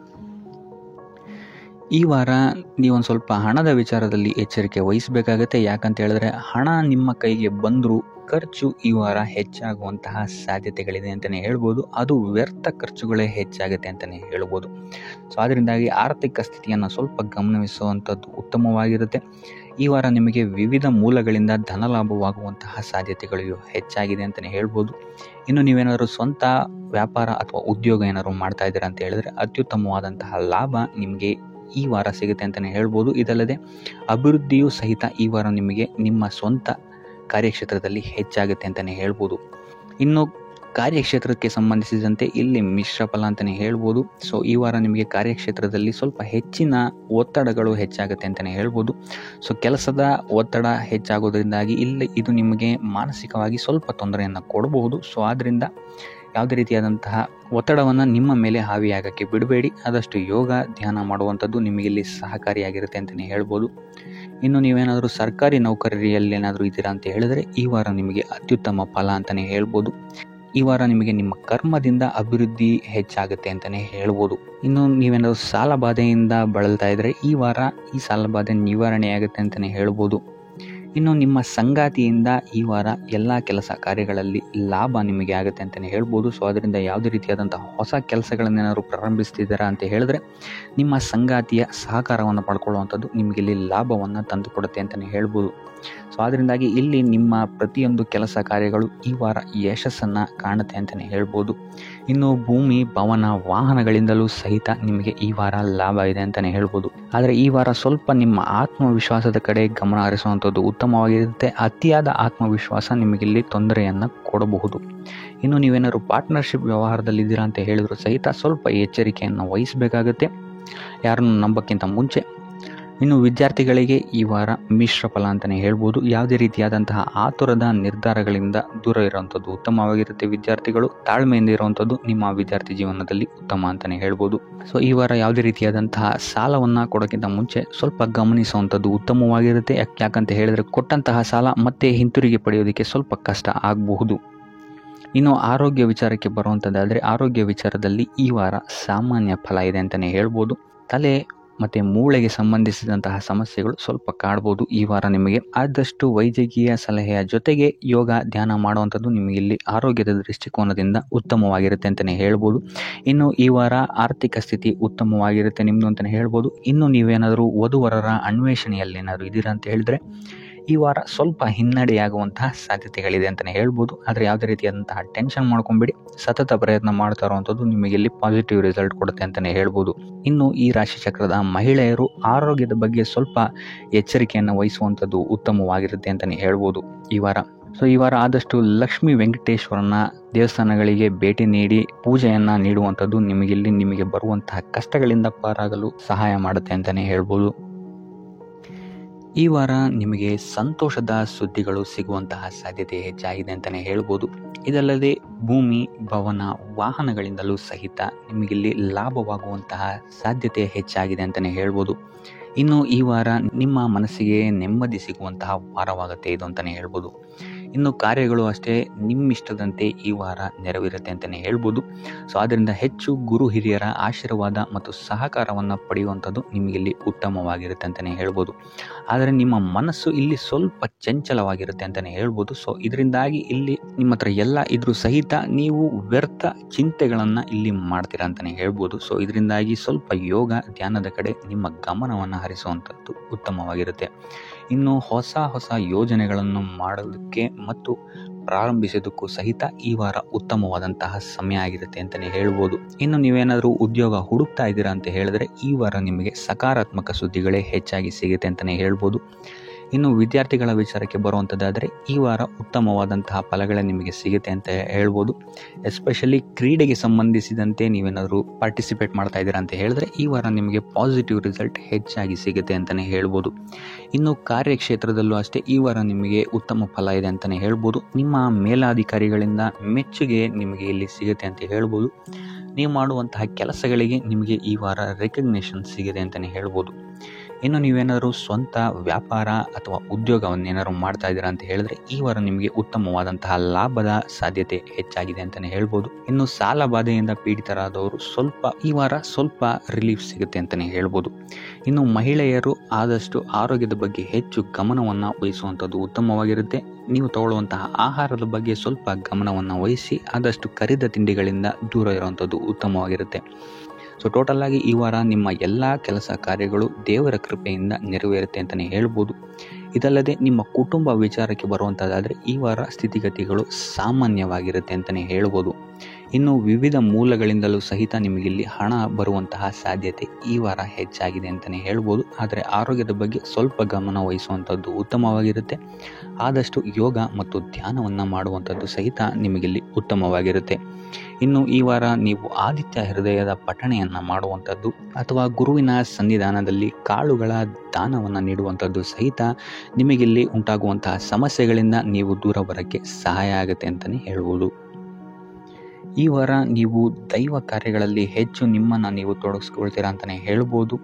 ಈ ವಾರ ನೀವೊಂದು ಸ್ವಲ್ಪ ಹಣದ ವಿಚಾರದಲ್ಲಿ ಎಚ್ಚರಿಕೆ ವಹಿಸಬೇಕಾಗತ್ತೆ. ಯಾಕಂತ ಹೇಳಿದ್ರೆ ಹಣ ನಿಮ್ಮ ಕೈಗೆ ಬಂದರೂ ಖರ್ಚು ಈ ವಾರ ಹೆಚ್ಚಾಗುವಂತಹ ಸಾಧ್ಯತೆಗಳಿದೆ ಅಂತಲೇ ಹೇಳ್ಬೋದು. ಅದು ವ್ಯರ್ಥ ಖರ್ಚುಗಳೇ ಹೆಚ್ಚಾಗುತ್ತೆ ಅಂತಲೇ ಹೇಳ್ಬೋದು. ಸೊ ಅದರಿಂದಾಗಿ ಆರ್ಥಿಕ ಸ್ಥಿತಿಯನ್ನು ಸ್ವಲ್ಪ ಗಮನಿಸುವಂಥದ್ದು ಉತ್ತಮವಾಗಿರುತ್ತೆ. ಈ ವಾರ ನಿಮಗೆ ವಿವಿಧ ಮೂಲಗಳಿಂದ ಧನಲಾಭವಾಗುವಂತಹ ಸಾಧ್ಯತೆಗಳು ಹೆಚ್ಚಾಗಿದೆ ಅಂತಲೇ ಹೇಳ್ಬೋದು. ಇನ್ನು ನೀವೇನಾದರೂ ಸ್ವಂತ ವ್ಯಾಪಾರ ಅಥವಾ ಉದ್ಯೋಗ ಏನಾದರೂ ಮಾಡ್ತಾ ಇದ್ದೀರಾ ಅಂತ ಹೇಳಿದ್ರೆ ಅತ್ಯುತ್ತಮವಾದಂತಹ ಲಾಭ ನಿಮಗೆ ಈ ವಾರ ಸಿಗುತ್ತೆ ಅಂತಲೇ ಹೇಳ್ಬೋದು. ಇದಲ್ಲದೆ ಅಭಿವೃದ್ಧಿಯೂ ಸಹಿತ ಈ ವಾರ ನಿಮಗೆ ನಿಮ್ಮ ಸ್ವಂತ ಕಾರ್ಯಕ್ಷೇತ್ರದಲ್ಲಿ ಹೆಚ್ಚಾಗುತ್ತೆ ಅಂತಲೇ ಹೇಳ್ಬೋದು. ಇನ್ನು ಕಾರ್ಯಕ್ಷೇತ್ರಕ್ಕೆ ಸಂಬಂಧಿಸಿದಂತೆ ಇಲ್ಲಿ ಮಿಶ್ರ ಫಲ ಅಂತಲೇ ಹೇಳ್ಬೋದು. ಸೊ ಈ ವಾರ ನಿಮಗೆ ಕಾರ್ಯಕ್ಷೇತ್ರದಲ್ಲಿ ಸ್ವಲ್ಪ ಹೆಚ್ಚಿನ ಒತ್ತಡಗಳು ಹೆಚ್ಚಾಗುತ್ತೆ ಅಂತಲೇ ಹೇಳ್ಬೋದು. ಸೊ ಕೆಲಸದ ಒತ್ತಡ ಹೆಚ್ಚಾಗೋದ್ರಿಂದಾಗಿ ಇಲ್ಲಿ ಇದು ನಿಮಗೆ ಮಾನಸಿಕವಾಗಿ ಸ್ವಲ್ಪ ತೊಂದರೆಯನ್ನು ಕೊಡಬಹುದು. ಸೊ ಆದ್ದರಿಂದ ಯಾವುದೇ ರೀತಿಯಾದಂತಹ ಒತ್ತಡವನ್ನು ನಿಮ್ಮ ಮೇಲೆ ಹಾವಿಯಾಗಕ್ಕೆ ಬಿಡಬೇಡಿ. ಆದಷ್ಟು ಯೋಗ ಧ್ಯಾನ ಮಾಡುವಂಥದ್ದು ನಿಮಗಿಲ್ಲಿ ಸಹಕಾರಿಯಾಗಿರುತ್ತೆ ಅಂತಲೇ ಹೇಳ್ಬೋದು. ಇನ್ನು ನೀವೇನಾದರೂ ಸರ್ಕಾರಿ ನೌಕರಿಯಲ್ಲಿ ಏನಾದರೂ ಇದ್ದೀರಾ ಅಂತ ಹೇಳಿದ್ರೆ ಈ ವಾರ ನಿಮಗೆ ಅತ್ಯುತ್ತಮ ಫಲ ಅಂತಲೇ ಹೇಳ್ಬೋದು. ಈ ವಾರ ನಿಮಗೆ ನಿಮ್ಮ ಕರ್ಮದಿಂದ ಅಭಿವೃದ್ಧಿ ಹೆಚ್ಚಾಗುತ್ತೆ ಅಂತಲೇ ಹೇಳ್ಬೋದು. ಇನ್ನು ನೀವೇನಾದರೂ ಸಾಲ ಬಾಧೆಯಿಂದ ಬಳಲ್ತಾ ಇದ್ದರೆ ಈ ವಾರ ಈ ಸಾಲ ಬಾಧೆ ನಿವಾರಣೆಯಾಗುತ್ತೆ ಅಂತಲೇ ಹೇಳ್ಬೋದು. ಇನ್ನು ನಿಮ್ಮ ಸಂಗಾತಿಯಿಂದ ಈ ವಾರ ಎಲ್ಲ ಕೆಲಸ ಕಾರ್ಯಗಳಲ್ಲಿ ಲಾಭ ನಿಮಗೆ ಆಗುತ್ತೆ ಅಂತಲೇ ಹೇಳ್ಬೋದು. ಸೊ ಅದರಿಂದ ಯಾವುದೇ ರೀತಿಯಾದಂಥ ಹೊಸ ಕೆಲಸಗಳನ್ನೇನಾದ್ರು ಪ್ರಾರಂಭಿಸ್ತಿದ್ದೀರಾ ಅಂತ ಹೇಳಿದ್ರೆ ನಿಮ್ಮ ಸಂಗಾತಿಯ ಸಹಕಾರವನ್ನು ಪಡ್ಕೊಳ್ಳುವಂಥದ್ದು ನಿಮಗೆ ಇಲ್ಲಿ ಲಾಭವನ್ನು ತಂದುಕೊಡುತ್ತೆ ಅಂತಲೇ ಹೇಳ್ಬೋದು. ಸೊ ಅದರಿಂದಾಗಿ ಇಲ್ಲಿ ನಿಮ್ಮ ಪ್ರತಿಯೊಂದು ಕೆಲಸ ಕಾರ್ಯಗಳು ಈ ವಾರ ಯಶಸ್ಸನ್ನು ಕಾಣುತ್ತೆ ಅಂತಲೇ ಹೇಳ್ಬೋದು. ಇನ್ನು ಭೂಮಿ ಭವನ ವಾಹನಗಳಿಂದಲೂ ಸಹಿತ ನಿಮಗೆ ಈ ವಾರ ಲಾಭ ಇದೆ ಅಂತಲೇ ಹೇಳ್ಬೋದು. ಆದರೆ ಈ ವಾರ ಸ್ವಲ್ಪ ನಿಮ್ಮ ಆತ್ಮವಿಶ್ವಾಸದ ಕಡೆ ಗಮನ ಹರಿಸುವಂಥದ್ದು ಉತ್ತಮವಾಗಿರುತ್ತೆ. ಅತಿಯಾದ ಆತ್ಮವಿಶ್ವಾಸ ನಿಮಗಿಲ್ಲಿ ತೊಂದರೆಯನ್ನು ಕೊಡಬಹುದು. ಇನ್ನು ನೀವೇನಾದ್ರು ಪಾರ್ಟ್ನರ್ಶಿಪ್ ವ್ಯವಹಾರದಲ್ಲಿದ್ದೀರಾ ಅಂತ ಹೇಳಿದ್ರು ಸಹಿತ ಸ್ವಲ್ಪ ಎಚ್ಚರಿಕೆಯನ್ನು ವಹಿಸಬೇಕಾಗುತ್ತೆ ಯಾರನ್ನು ನಂಬಕ್ಕಿಂತ ಮುಂಚೆ. ಇನ್ನು ವಿದ್ಯಾರ್ಥಿಗಳಿಗೆ ಈ ವಾರ ಮಿಶ್ರ ಫಲ ಅಂತಲೇ ಹೇಳ್ಬೋದು. ಯಾವುದೇ ರೀತಿಯಾದಂತಹ ಆತುರದ ನಿರ್ಧಾರಗಳಿಂದ ದೂರ ಇರುವಂಥದ್ದು ಉತ್ತಮವಾಗಿರುತ್ತೆ. ವಿದ್ಯಾರ್ಥಿಗಳು ತಾಳ್ಮೆಯಿಂದ ಇರುವಂಥದ್ದು ನಿಮ್ಮ ವಿದ್ಯಾರ್ಥಿ ಜೀವನದಲ್ಲಿ ಉತ್ತಮ ಅಂತಲೇ ಹೇಳ್ಬೋದು. ಸೊ ಈ ವಾರ ಯಾವುದೇ ರೀತಿಯಾದಂತಹ ಸಾಲವನ್ನು ಕೊಡೋಕ್ಕಿಂತ ಮುಂಚೆ ಸ್ವಲ್ಪ ಗಮನಿಸುವಂಥದ್ದು ಉತ್ತಮವಾಗಿರುತ್ತೆ. ಯಾಕಂತ ಹೇಳಿದರೆ ಕೊಟ್ಟಂತಹ ಸಾಲ ಮತ್ತೆ ಹಿಂತಿರುಗಿ ಪಡೆಯೋದಕ್ಕೆ ಸ್ವಲ್ಪ ಕಷ್ಟ ಆಗಬಹುದು. ಇನ್ನು ಆರೋಗ್ಯ ವಿಚಾರಕ್ಕೆ ಬರುವಂಥದ್ದಾದರೆ ಆರೋಗ್ಯ ವಿಚಾರದಲ್ಲಿ ಈ ವಾರ ಸಾಮಾನ್ಯ ಫಲ ಇದೆ ಅಂತಲೇ ಹೇಳ್ಬೋದು. ತಲೆ ಮತ್ತು ಮೂಳೆಗೆ ಸಂಬಂಧಿಸಿದಂತಹ ಸಮಸ್ಯೆಗಳು ಸ್ವಲ್ಪ ಕಾಡ್ಬೋದು ಈ ವಾರ ನಿಮಗೆ. ಆದಷ್ಟು ವೈದ್ಯಕೀಯ ಸಲಹೆಯ ಜೊತೆಗೆ ಯೋಗ ಧ್ಯಾನ ಮಾಡುವಂಥದ್ದು ನಿಮಗೆ ಇಲ್ಲಿ ಆರೋಗ್ಯದ ದೃಷ್ಟಿಕೋನದಿಂದ ಉತ್ತಮವಾಗಿರುತ್ತೆ ಅಂತಲೇ ಹೇಳ್ಬೋದು. ಇನ್ನು ಈ ವಾರ ಆರ್ಥಿಕ ಸ್ಥಿತಿ ಉತ್ತಮವಾಗಿರುತ್ತೆ ನಿಮ್ಮದು ಅಂತಲೇ ಹೇಳ್ಬೋದು. ಇನ್ನು ನೀವೇನಾದರೂ ವಧುವರರ ಅನ್ವೇಷಣೆಯಲ್ಲಿ ಏನಾದರೂ ಇದ್ದೀರಾ ಅಂತ ಹೇಳಿದ್ರೆ ಈ ವಾರ ಸ್ವಲ್ಪ ಹಿನ್ನಡೆಯಾಗುವಂತಹ ಸಾಧ್ಯತೆಗಳಿದೆ ಅಂತಲೇ ಹೇಳ್ಬೋದು. ಆದರೆ ಯಾವುದೇ ರೀತಿಯಾದಂತಹ ಟೆನ್ಷನ್ ಮಾಡ್ಕೊಂಬೇಡಿ, ಸತತ ಪ್ರಯತ್ನ ಮಾಡ್ತಾ ಇರುವಂಥದ್ದು ನಿಮಗೆ ಇಲ್ಲಿ ಪಾಸಿಟಿವ್ ರಿಸಲ್ಟ್ ಕೊಡುತ್ತೆ ಅಂತಲೇ ಹೇಳ್ಬೋದು. ಇನ್ನು ಈ ರಾಶಿ ಚಕ್ರದ ಮಹಿಳೆಯರು ಆರೋಗ್ಯದ ಬಗ್ಗೆ ಸ್ವಲ್ಪ ಎಚ್ಚರಿಕೆಯನ್ನು ವಹಿಸುವಂಥದ್ದು ಉತ್ತಮವಾಗಿರುತ್ತೆ ಅಂತಲೇ ಹೇಳ್ಬೋದು ಈ ವಾರ. ಈ ವಾರ ಆದಷ್ಟು ಲಕ್ಷ್ಮೀ ವೆಂಕಟೇಶ್ವರನ ದೇವಸ್ಥಾನಗಳಿಗೆ ಭೇಟಿ ನೀಡಿ ಪೂಜೆಯನ್ನು ನೀಡುವಂಥದ್ದು ನಿಮಗೆ ಬರುವಂತಹ ಕಷ್ಟಗಳಿಂದ ಪಾರಾಗಲು ಸಹಾಯ ಮಾಡುತ್ತೆ ಅಂತಲೇ ಹೇಳ್ಬೋದು. ಈ ವಾರ ನಿಮಗೆ ಸಂತೋಷದ ಸುದ್ದಿಗಳು ಸಿಗುವಂತಹ ಸಾಧ್ಯತೆ ಹೆಚ್ಚಾಗಿದೆ ಅಂತಲೇ ಹೇಳ್ಬೋದು. ಇದಲ್ಲದೆ ಭೂಮಿ, ಭವನ, ವಾಹನಗಳಿಂದಲೂ ಸಹಿತ ನಿಮಗಿಲ್ಲಿ ಲಾಭವಾಗುವಂತಹ ಸಾಧ್ಯತೆ ಹೆಚ್ಚಾಗಿದೆ ಅಂತಲೇ ಹೇಳ್ಬೋದು. ಇನ್ನು ಈ ವಾರ ನಿಮ್ಮ ಮನಸ್ಸಿಗೆ ನೆಮ್ಮದಿ ಸಿಗುವಂತಹ ವಾರವಾಗುತ್ತೆ ಇದು ಅಂತಲೇ ಹೇಳ್ಬೋದು. ಇನ್ನು ಕಾರ್ಯಗಳು ಅಷ್ಟೇ ನಿಮ್ಮಿಷ್ಟದಂತೆ ಈ ವಾರ ನೆರವೇರುತ್ತೆ ಅಂತಲೇ ಹೇಳ್ಬೋದು. ಆದ್ದರಿಂದ ಹೆಚ್ಚು ಗುರು ಹಿರಿಯರ ಆಶೀರ್ವಾದ ಮತ್ತು ಸಹಕಾರವನ್ನು ಪಡೆಯುವಂಥದ್ದು ನಿಮಗಿಲ್ಲಿ ಉತ್ತಮವಾಗಿರುತ್ತೆ ಅಂತಲೇ ಹೇಳ್ಬೋದು. ಆದರೆ ನಿಮ್ಮ ಮನಸ್ಸು ಇಲ್ಲಿ ಸ್ವಲ್ಪ ಚಂಚಲವಾಗಿರುತ್ತೆ ಅಂತಲೇ ಹೇಳ್ಬೋದು. ಇದರಿಂದಾಗಿ ಇಲ್ಲಿ ನಿಮ್ಮ ಹತ್ರ ಎಲ್ಲ ಇದ್ರೂ ಸಹಿತ ನೀವು ವ್ಯರ್ಥ ಚಿಂತೆಗಳನ್ನು ಇಲ್ಲಿ ಮಾಡ್ತೀರಾ ಅಂತಲೇ ಹೇಳ್ಬೋದು. ಇದರಿಂದಾಗಿ ಸ್ವಲ್ಪ ಯೋಗ ಧ್ಯಾನದ ಕಡೆ ನಿಮ್ಮ ಗಮನವನ್ನು ಹರಿಸುವಂಥದ್ದು ಉತ್ತಮವಾಗಿರುತ್ತೆ. ಇನ್ನು ಹೊಸ ಯೋಜನೆಗಳನ್ನು ಮಾಡೋದಕ್ಕೆ ಮತ್ತು ಪ್ರಾರಂಭಿಸೋದಕ್ಕೂ ಸಹಿತ ಈ ವಾರ ಉತ್ತಮವಾದಂತಹ ಸಮಯ ಆಗಿರುತ್ತೆ ಅಂತಲೇ ಹೇಳ್ಬೋದು. ಇನ್ನು ನೀವೇನಾದರೂ ಉದ್ಯೋಗ ಹುಡುಕ್ತಾ ಇದ್ದೀರಾ ಅಂತ ಹೇಳಿದ್ರೆ ಈ ವಾರ ನಿಮಗೆ ಸಕಾರಾತ್ಮಕ ಸುದ್ದಿಗಳೇ ಹೆಚ್ಚಾಗಿ ಸಿಗುತ್ತೆ ಅಂತಲೇ ಹೇಳ್ಬೋದು. ಇನ್ನು ವಿದ್ಯಾರ್ಥಿಗಳ ವಿಚಾರಕ್ಕೆ ಬರುವಂಥದ್ದಾದರೆ ಈ ವಾರ ಉತ್ತಮವಾದಂತಹ ಫಲಗಳೇ ನಿಮಗೆ ಸಿಗುತ್ತೆ ಅಂತ ಹೇಳ್ಬೋದು. ಎಸ್ಪೆಷಲಿ ಕ್ರೀಡೆಗೆ ಸಂಬಂಧಿಸಿದಂತೆ ನೀವೇನಾದರೂ ಪಾರ್ಟಿಸಿಪೇಟ್ ಮಾಡ್ತಾ ಇದ್ದೀರಾ ಅಂತ ಹೇಳಿದ್ರೆ ಈ ವಾರ ನಿಮಗೆ ಪಾಸಿಟಿವ್ ರಿಸಲ್ಟ್ ಹೆಚ್ಚಾಗಿ ಸಿಗುತ್ತೆ ಅಂತಲೇ ಹೇಳ್ಬೋದು. ಇನ್ನು ಕಾರ್ಯಕ್ಷೇತ್ರದಲ್ಲೂ ಅಷ್ಟೇ ಈ ವಾರ ನಿಮಗೆ ಉತ್ತಮ ಫಲ ಇದೆ ಅಂತಲೇ ಹೇಳ್ಬೋದು. ನಿಮ್ಮ ಮೇಲಾಧಿಕಾರಿಗಳಿಂದ ಮೆಚ್ಚುಗೆ ನಿಮಗೆ ಇಲ್ಲಿ ಸಿಗುತ್ತೆ ಅಂತ ಹೇಳ್ಬೋದು. ನೀವು ಮಾಡುವಂತಹ ಕೆಲಸಗಳಿಗೆ ನಿಮಗೆ ಈ ವಾರ ರೆಕಗ್ನೇಷನ್ ಸಿಗಿದೆ ಅಂತಲೇ ಹೇಳ್ಬೋದು. ಇನ್ನು ನೀವೇನಾದರೂ ಸ್ವಂತ ವ್ಯಾಪಾರ ಅಥವಾ ಉದ್ಯೋಗವನ್ನೇನಾದ್ರು ಮಾಡ್ತಾ ಇದ್ದೀರಾ ಅಂತ ಹೇಳಿದ್ರೆ ಈ ವಾರ ನಿಮಗೆ ಉತ್ತಮವಾದಂತಹ ಲಾಭದ ಸಾಧ್ಯತೆ ಹೆಚ್ಚಾಗಿದೆ ಅಂತಲೇ ಹೇಳ್ಬೋದು. ಇನ್ನು ಸಾಲ ಬಾಧೆಯಿಂದ ಪೀಡಿತರಾದವರು ಈ ವಾರ ಸ್ವಲ್ಪ ರಿಲೀಫ್ ಸಿಗುತ್ತೆ ಅಂತಲೇ ಹೇಳ್ಬೋದು. ಇನ್ನು ಮಹಿಳೆಯರು ಆದಷ್ಟು ಆರೋಗ್ಯದ ಬಗ್ಗೆ ಹೆಚ್ಚು ಗಮನವನ್ನು ವಹಿಸುವಂಥದ್ದು ಉತ್ತಮವಾಗಿರುತ್ತೆ. ನೀವು ತಗೊಳ್ಳುವಂತಹ ಆಹಾರದ ಬಗ್ಗೆ ಸ್ವಲ್ಪ ಗಮನವನ್ನು ವಹಿಸಿ ಆದಷ್ಟು ಕರಿದ ತಿಂಡಿಗಳಿಂದ ದೂರ ಇರುವಂಥದ್ದು ಉತ್ತಮವಾಗಿರುತ್ತೆ. ಟೋಟಲ್ ಆಗಿ ಈ ವಾರ ನಿಮ್ಮ ಎಲ್ಲ ಕೆಲಸ ಕಾರ್ಯಗಳು ದೇವರ ಕೃಪೆಯಿಂದ ನೆರವೇರುತ್ತೆ ಅಂತಲೇ ಹೇಳ್ಬೋದು. ಇದಲ್ಲದೆ ನಿಮ್ಮ ಕುಟುಂಬ ವಿಚಾರಕ್ಕೆ ಬರುವಂಥದ್ದಾದರೆ ಈ ವಾರ ಸ್ಥಿತಿಗತಿಗಳು ಸಾಮಾನ್ಯವಾಗಿರುತ್ತೆ ಅಂತಲೇ ಹೇಳ್ಬೋದು. ಇನ್ನು ವಿವಿಧ ಮೂಲಗಳಿಂದಲೂ ಸಹಿತ ನಿಮಗಿಲ್ಲಿ ಹಣ ಬರುವಂತಹ ಸಾಧ್ಯತೆ ಈ ವಾರ ಹೆಚ್ಚಾಗಿದೆ ಅಂತಲೇ ಹೇಳ್ಬೋದು. ಆದರೆ ಆರೋಗ್ಯದ ಬಗ್ಗೆ ಸ್ವಲ್ಪ ಗಮನ ವಹಿಸುವಂಥದ್ದು ಉತ್ತಮವಾಗಿರುತ್ತೆ. ಆದಷ್ಟು ಯೋಗ ಮತ್ತು ಧ್ಯಾನವನ್ನು ಮಾಡುವಂಥದ್ದು ಸಹಿತ ನಿಮಗಿಲ್ಲಿ ಉತ್ತಮವಾಗಿರುತ್ತೆ. ಇನ್ನು ಈ ವಾರ ನೀವು ಆದಿತ್ಯ ಹೃದಯದ ಪಠಣೆಯನ್ನು ಮಾಡುವಂಥದ್ದು ಅಥವಾ ಗುರುವಿನ ಸನ್ನಿಧಾನದಲ್ಲಿ ಕಾಳುಗಳ ದಾನವನ್ನು ನೀಡುವಂಥದ್ದು ಸಹಿತ ನಿಮಗಿಲ್ಲಿ ಉಂಟಾಗುವಂತಹ ಸಮಸ್ಯೆಗಳಿಂದ ನೀವು ದೂರ ಬರೋಕ್ಕೆ ಸಹಾಯ ಆಗುತ್ತೆ ಅಂತಲೇ ಹೇಳ್ಬೋದು. ಈ ವಾರ ನೀವು ದೈವ ಕಾರ್ಯಗಳಲ್ಲಿ ಹೆಚ್ಚು ನಿಮ್ಮನ್ನು ನೀವು ತೊಡಗಿಸ್ಕೊಳ್ತೀರಾ ಅಂತಲೇ ಹೇಳ್ಬೋದು.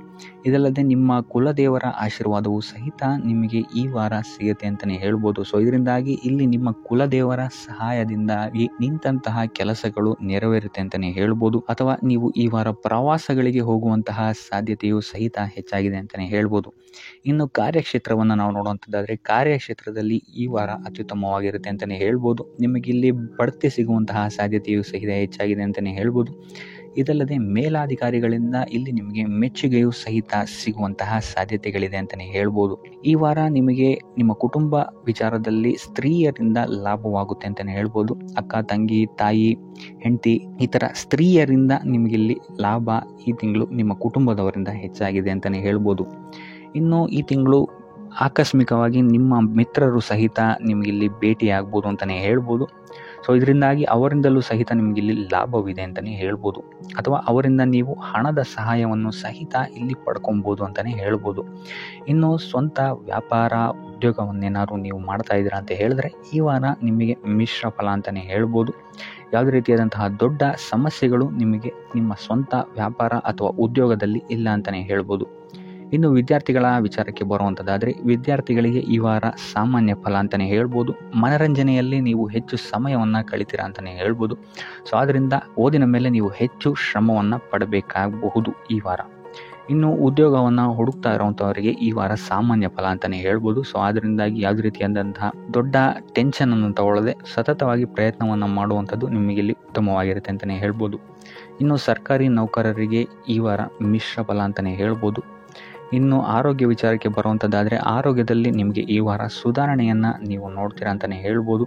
ಇದಲ್ಲದೆ ನಿಮ್ಮ ಕುಲದೇವರ ಆಶೀರ್ವಾದವು ಸಹಿತ ನಿಮಗೆ ಈ ವಾರ ಸಿಗುತ್ತೆ ಅಂತಲೇ ಹೇಳ್ಬೋದು. ಇದರಿಂದಾಗಿ ಇಲ್ಲಿ ನಿಮ್ಮ ಕುಲದೇವರ ಸಹಾಯದಿಂದಾಗಿ ನಿಂತಹ ಕೆಲಸಗಳು ನೆರವೇರುತ್ತೆ ಅಂತಲೇ ಹೇಳ್ಬೋದು. ಅಥವಾ ನೀವು ಈ ವಾರ ಪ್ರವಾಸಗಳಿಗೆ ಹೋಗುವಂತಹ ಸಾಧ್ಯತೆಯು ಸಹಿತ ಹೆಚ್ಚಾಗಿದೆ ಅಂತಲೇ ಹೇಳ್ಬೋದು. ಇನ್ನು ಕಾರ್ಯಕ್ಷೇತ್ರವನ್ನು ನಾವು ನೋಡುವಂಥದ್ದಾದರೆ ಕಾರ್ಯಕ್ಷೇತ್ರದಲ್ಲಿ ಈ ವಾರ ಅತ್ಯುತ್ತಮವಾಗಿರುತ್ತೆ ಅಂತಲೇ ಹೇಳ್ಬೋದು. ನಿಮಗಿಲ್ಲಿ ಬಡ್ತಿ ಸಿಗುವಂತಹ ಸಾಧ್ಯತೆಯು ಸಹಿತ ಹೆಚ್ಚಾಗಿದೆ ಅಂತಲೇ ಹೇಳ್ಬೋದು. ಇದಲ್ಲದೆ ಮೇಲಾಧಿಕಾರಿಗಳಿಂದ ಇಲ್ಲಿ ನಿಮಗೆ ಮೆಚ್ಚುಗೆಯೂ ಸಹಿತ ಸಿಗುವಂತಹ ಸಾಧ್ಯತೆಗಳಿದೆ ಅಂತಲೇ ಹೇಳ್ಬೋದು. ಈ ವಾರ ನಿಮಗೆ ನಿಮ್ಮ ಕುಟುಂಬ ವಿಚಾರದಲ್ಲಿ ಸ್ತ್ರೀಯರಿಂದ ಲಾಭವಾಗುತ್ತೆ ಅಂತಲೇ ಹೇಳ್ಬೋದು. ಅಕ್ಕ, ತಂಗಿ, ತಾಯಿ, ಹೆಂಡತಿ ಈ ಥರ ಸ್ತ್ರೀಯರಿಂದ ನಿಮಗಿಲ್ಲಿ ಲಾಭ ಈ ತಿಂಗಳು ನಿಮ್ಮ ಕುಟುಂಬದವರಿಂದ ಹೆಚ್ಚಾಗಿದೆ ಅಂತಲೇ ಹೇಳ್ಬೋದು. ಇನ್ನು ಈ ತಿಂಗಳು ಆಕಸ್ಮಿಕವಾಗಿ ನಿಮ್ಮ ಮಿತ್ರರು ಸಹಿತ ನಿಮಗಿಲ್ಲಿ ಭೇಟಿಯಾಗ್ಬೋದು ಅಂತಲೇ ಹೇಳ್ಬೋದು. ಇದರಿಂದಾಗಿ ಅವರಿಂದಲೂ ಸಹಿತ ನಿಮಗಿಲ್ಲಿ ಲಾಭವಿದೆ ಅಂತಲೇ ಹೇಳ್ಬೋದು. ಅಥವಾ ಅವರಿಂದ ನೀವು ಹಣದ ಸಹಾಯವನ್ನು ಸಹಿತ ಇಲ್ಲಿ ಪಡ್ಕೊಬೋದು ಅಂತಲೇ ಹೇಳ್ಬೋದು. ಇನ್ನು ಸ್ವಂತ ವ್ಯಾಪಾರ ಉದ್ಯೋಗವನ್ನೇನಾದ್ರು ನೀವು ಮಾಡ್ತಾ ಇದ್ದೀರಾ ಅಂತ ಹೇಳಿದ್ರೆ ಈ ವಾರ ನಿಮಗೆ ಮಿಶ್ರ ಫಲ ಅಂತಲೇ ಹೇಳ್ಬೋದು. ಯಾವುದೇ ರೀತಿಯಾದಂತಹ ದೊಡ್ಡ ಸಮಸ್ಯೆಗಳು ನಿಮಗೆ ನಿಮ್ಮ ಸ್ವಂತ ವ್ಯಾಪಾರ ಅಥವಾ ಉದ್ಯೋಗದಲ್ಲಿ ಇಲ್ಲ ಅಂತಲೇ ಹೇಳ್ಬೋದು. ಇನ್ನು ವಿದ್ಯಾರ್ಥಿಗಳ ವಿಚಾರಕ್ಕೆ ಬರುವಂಥದ್ದಾದರೆ ವಿದ್ಯಾರ್ಥಿಗಳಿಗೆ ಈ ವಾರ ಸಾಮಾನ್ಯ ಫಲ ಅಂತಲೇ ಹೇಳ್ಬೋದು. ಮನರಂಜನೆಯಲ್ಲಿ ನೀವು ಹೆಚ್ಚು ಸಮಯವನ್ನು ಕಳಿತೀರಾ ಅಂತಲೇ ಹೇಳ್ಬೋದು. ಆದ್ದರಿಂದ ಓದಿನ ಮೇಲೆ ನೀವು ಹೆಚ್ಚು ಶ್ರಮವನ್ನು ಪಡಬೇಕಾಗಬಹುದು ಈ ವಾರ. ಇನ್ನು ಉದ್ಯೋಗವನ್ನು ಹುಡುಕ್ತಾ ಇರೋವಂಥವರಿಗೆ ಈ ವಾರ ಸಾಮಾನ್ಯ ಫಲ ಅಂತಲೇ ಹೇಳ್ಬೋದು. ಆದ್ದರಿಂದಾಗಿ ಯಾವುದೇ ರೀತಿಯಾದಂತಹ ದೊಡ್ಡ ಟೆನ್ಷನನ್ನು ತಗೊಳ್ಳದೆ ಸತತವಾಗಿ ಪ್ರಯತ್ನವನ್ನು ಮಾಡುವಂಥದ್ದು ನಿಮಗಿಲ್ಲಿ ಉತ್ತಮವಾಗಿರುತ್ತೆ ಅಂತಲೇ ಹೇಳ್ಬೋದು. ಇನ್ನು ಸರ್ಕಾರಿ ನೌಕರರಿಗೆ ಈ ವಾರ ಮಿಶ್ರ ಫಲ ಅಂತಲೇ ಹೇಳ್ಬೋದು. ಇನ್ನು ಆರೋಗ್ಯ ವಿಚಾರಕ್ಕೆ ಬರುವಂಥದ್ದಾದರೆ ಆರೋಗ್ಯದಲ್ಲಿ ನಿಮಗೆ ಈ ವಾರ ಸುಧಾರಣೆಯನ್ನು ನೀವು ನೋಡ್ತೀರಾ ಅಂತಲೇ ಹೇಳ್ಬೋದು.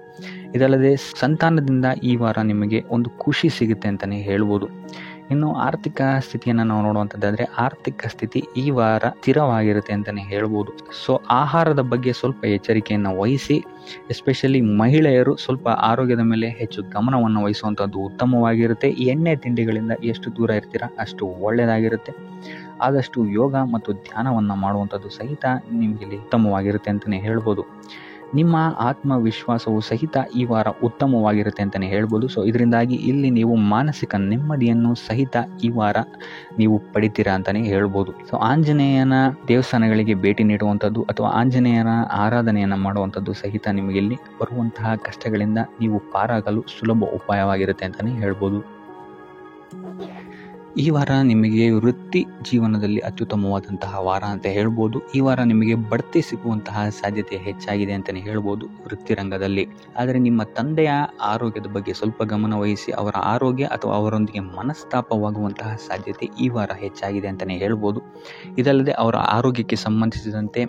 ಇದಲ್ಲದೆ ಸಂತಾನದಿಂದ ಈ ವಾರ ನಿಮಗೆ ಒಂದು ಖುಷಿ ಸಿಗುತ್ತೆ ಅಂತಲೇ ಹೇಳ್ಬೋದು. ಇನ್ನು ಆರ್ಥಿಕ ಸ್ಥಿತಿಯನ್ನು ನಾವು ನೋಡುವಂಥದ್ದಾದರೆ ಆರ್ಥಿಕ ಸ್ಥಿತಿ ಈ ವಾರ ಸ್ಥಿರವಾಗಿರುತ್ತೆ ಅಂತಲೇ ಹೇಳ್ಬೋದು. ಸೊ ಆಹಾರದ ಬಗ್ಗೆ ಸ್ವಲ್ಪ ಎಚ್ಚರಿಕೆಯನ್ನು ವಹಿಸಿ, ಎಸ್ಪೆಷಲಿ ಮಹಿಳೆಯರು ಸ್ವಲ್ಪ ಆರೋಗ್ಯದ ಮೇಲೆ ಹೆಚ್ಚು ಗಮನವನ್ನು ವಹಿಸುವಂಥದ್ದು ಉತ್ತಮವಾಗಿರುತ್ತೆ. ಎಣ್ಣೆ ತಿಂಡಿಗಳಿಂದ ಎಷ್ಟು ದೂರ ಇರ್ತೀರಾ ಅಷ್ಟು ಒಳ್ಳೆಯದಾಗಿರುತ್ತೆ. ಆದಷ್ಟು ಯೋಗ ಮತ್ತು ಧ್ಯಾನವನ್ನು ಮಾಡುವಂಥದ್ದು ಸಹಿತ ನಿಮಗೆ ಉತ್ತಮವಾಗಿರುತ್ತೆ ಅಂತಲೇ ಹೇಳ್ಬೋದು. ನಿಮ್ಮ ಆತ್ಮವಿಶ್ವಾಸವು ಸಹಿತ ಈ ವಾರ ಉತ್ತಮವಾಗಿರುತ್ತೆ ಅಂತಲೇ ಹೇಳ್ಬೋದು. ಸೊ ಇದರಿಂದಾಗಿ ಇಲ್ಲಿ ನೀವು ಮಾನಸಿಕ ನೆಮ್ಮದಿಯನ್ನು ಸಹಿತ ಈ ವಾರ ನೀವು ಪಡಿತೀರಾ ಅಂತಲೇ ಹೇಳ್ಬೋದು. ಸೊ ಆಂಜನೇಯನ ದೇವಸ್ಥಾನಗಳಿಗೆ ಭೇಟಿ ನೀಡುವಂಥದ್ದು ಅಥವಾ ಆಂಜನೇಯನ ಆರಾಧನೆಯನ್ನು ಮಾಡುವಂಥದ್ದು ಸಹಿತ ನಿಮಗೆ ಇಲ್ಲಿ ಬರುವಂತಹ ಕಷ್ಟಗಳಿಂದ ನೀವು ಪಾರಾಗಲು ಸುಲಭ ಉಪಾಯವಾಗಿರುತ್ತೆ ಅಂತಲೇ ಹೇಳ್ಬೋದು. ಈ ವಾರ ನಿಮಗೆ ವೃತ್ತಿ ಜೀವನದಲ್ಲಿ ಅತ್ಯುತ್ತಮವಾದಂತಹ ವಾರ ಅಂತ ಹೇಳ್ಬೋದು. ಈ ವಾರ ನಿಮಗೆ ಬಡ್ತಿ ಸಿಗುವಂತಹ ಸಾಧ್ಯತೆ ಹೆಚ್ಚಾಗಿದೆ ಅಂತಲೇ ಹೇಳ್ಬೋದು ವೃತ್ತಿ ರಂಗದಲ್ಲಿ. ಆದರೆ ನಿಮ್ಮ ತಂದೆಯ ಆರೋಗ್ಯದ ಬಗ್ಗೆ ಸ್ವಲ್ಪ ಗಮನ ವಹಿಸಿ ಅವರ ಆರೋಗ್ಯ ಅಥವಾ ಅವರೊಂದಿಗೆ ಮನಸ್ತಾಪವಾಗುವಂತಹ ಸಾಧ್ಯತೆ ಈ ವಾರ ಹೆಚ್ಚಾಗಿದೆ ಅಂತಲೇ ಹೇಳ್ಬೋದು. ಇದಲ್ಲದೆ ಅವರ ಆರೋಗ್ಯಕ್ಕೆ ಸಂಬಂಧಿಸಿದಂತೆ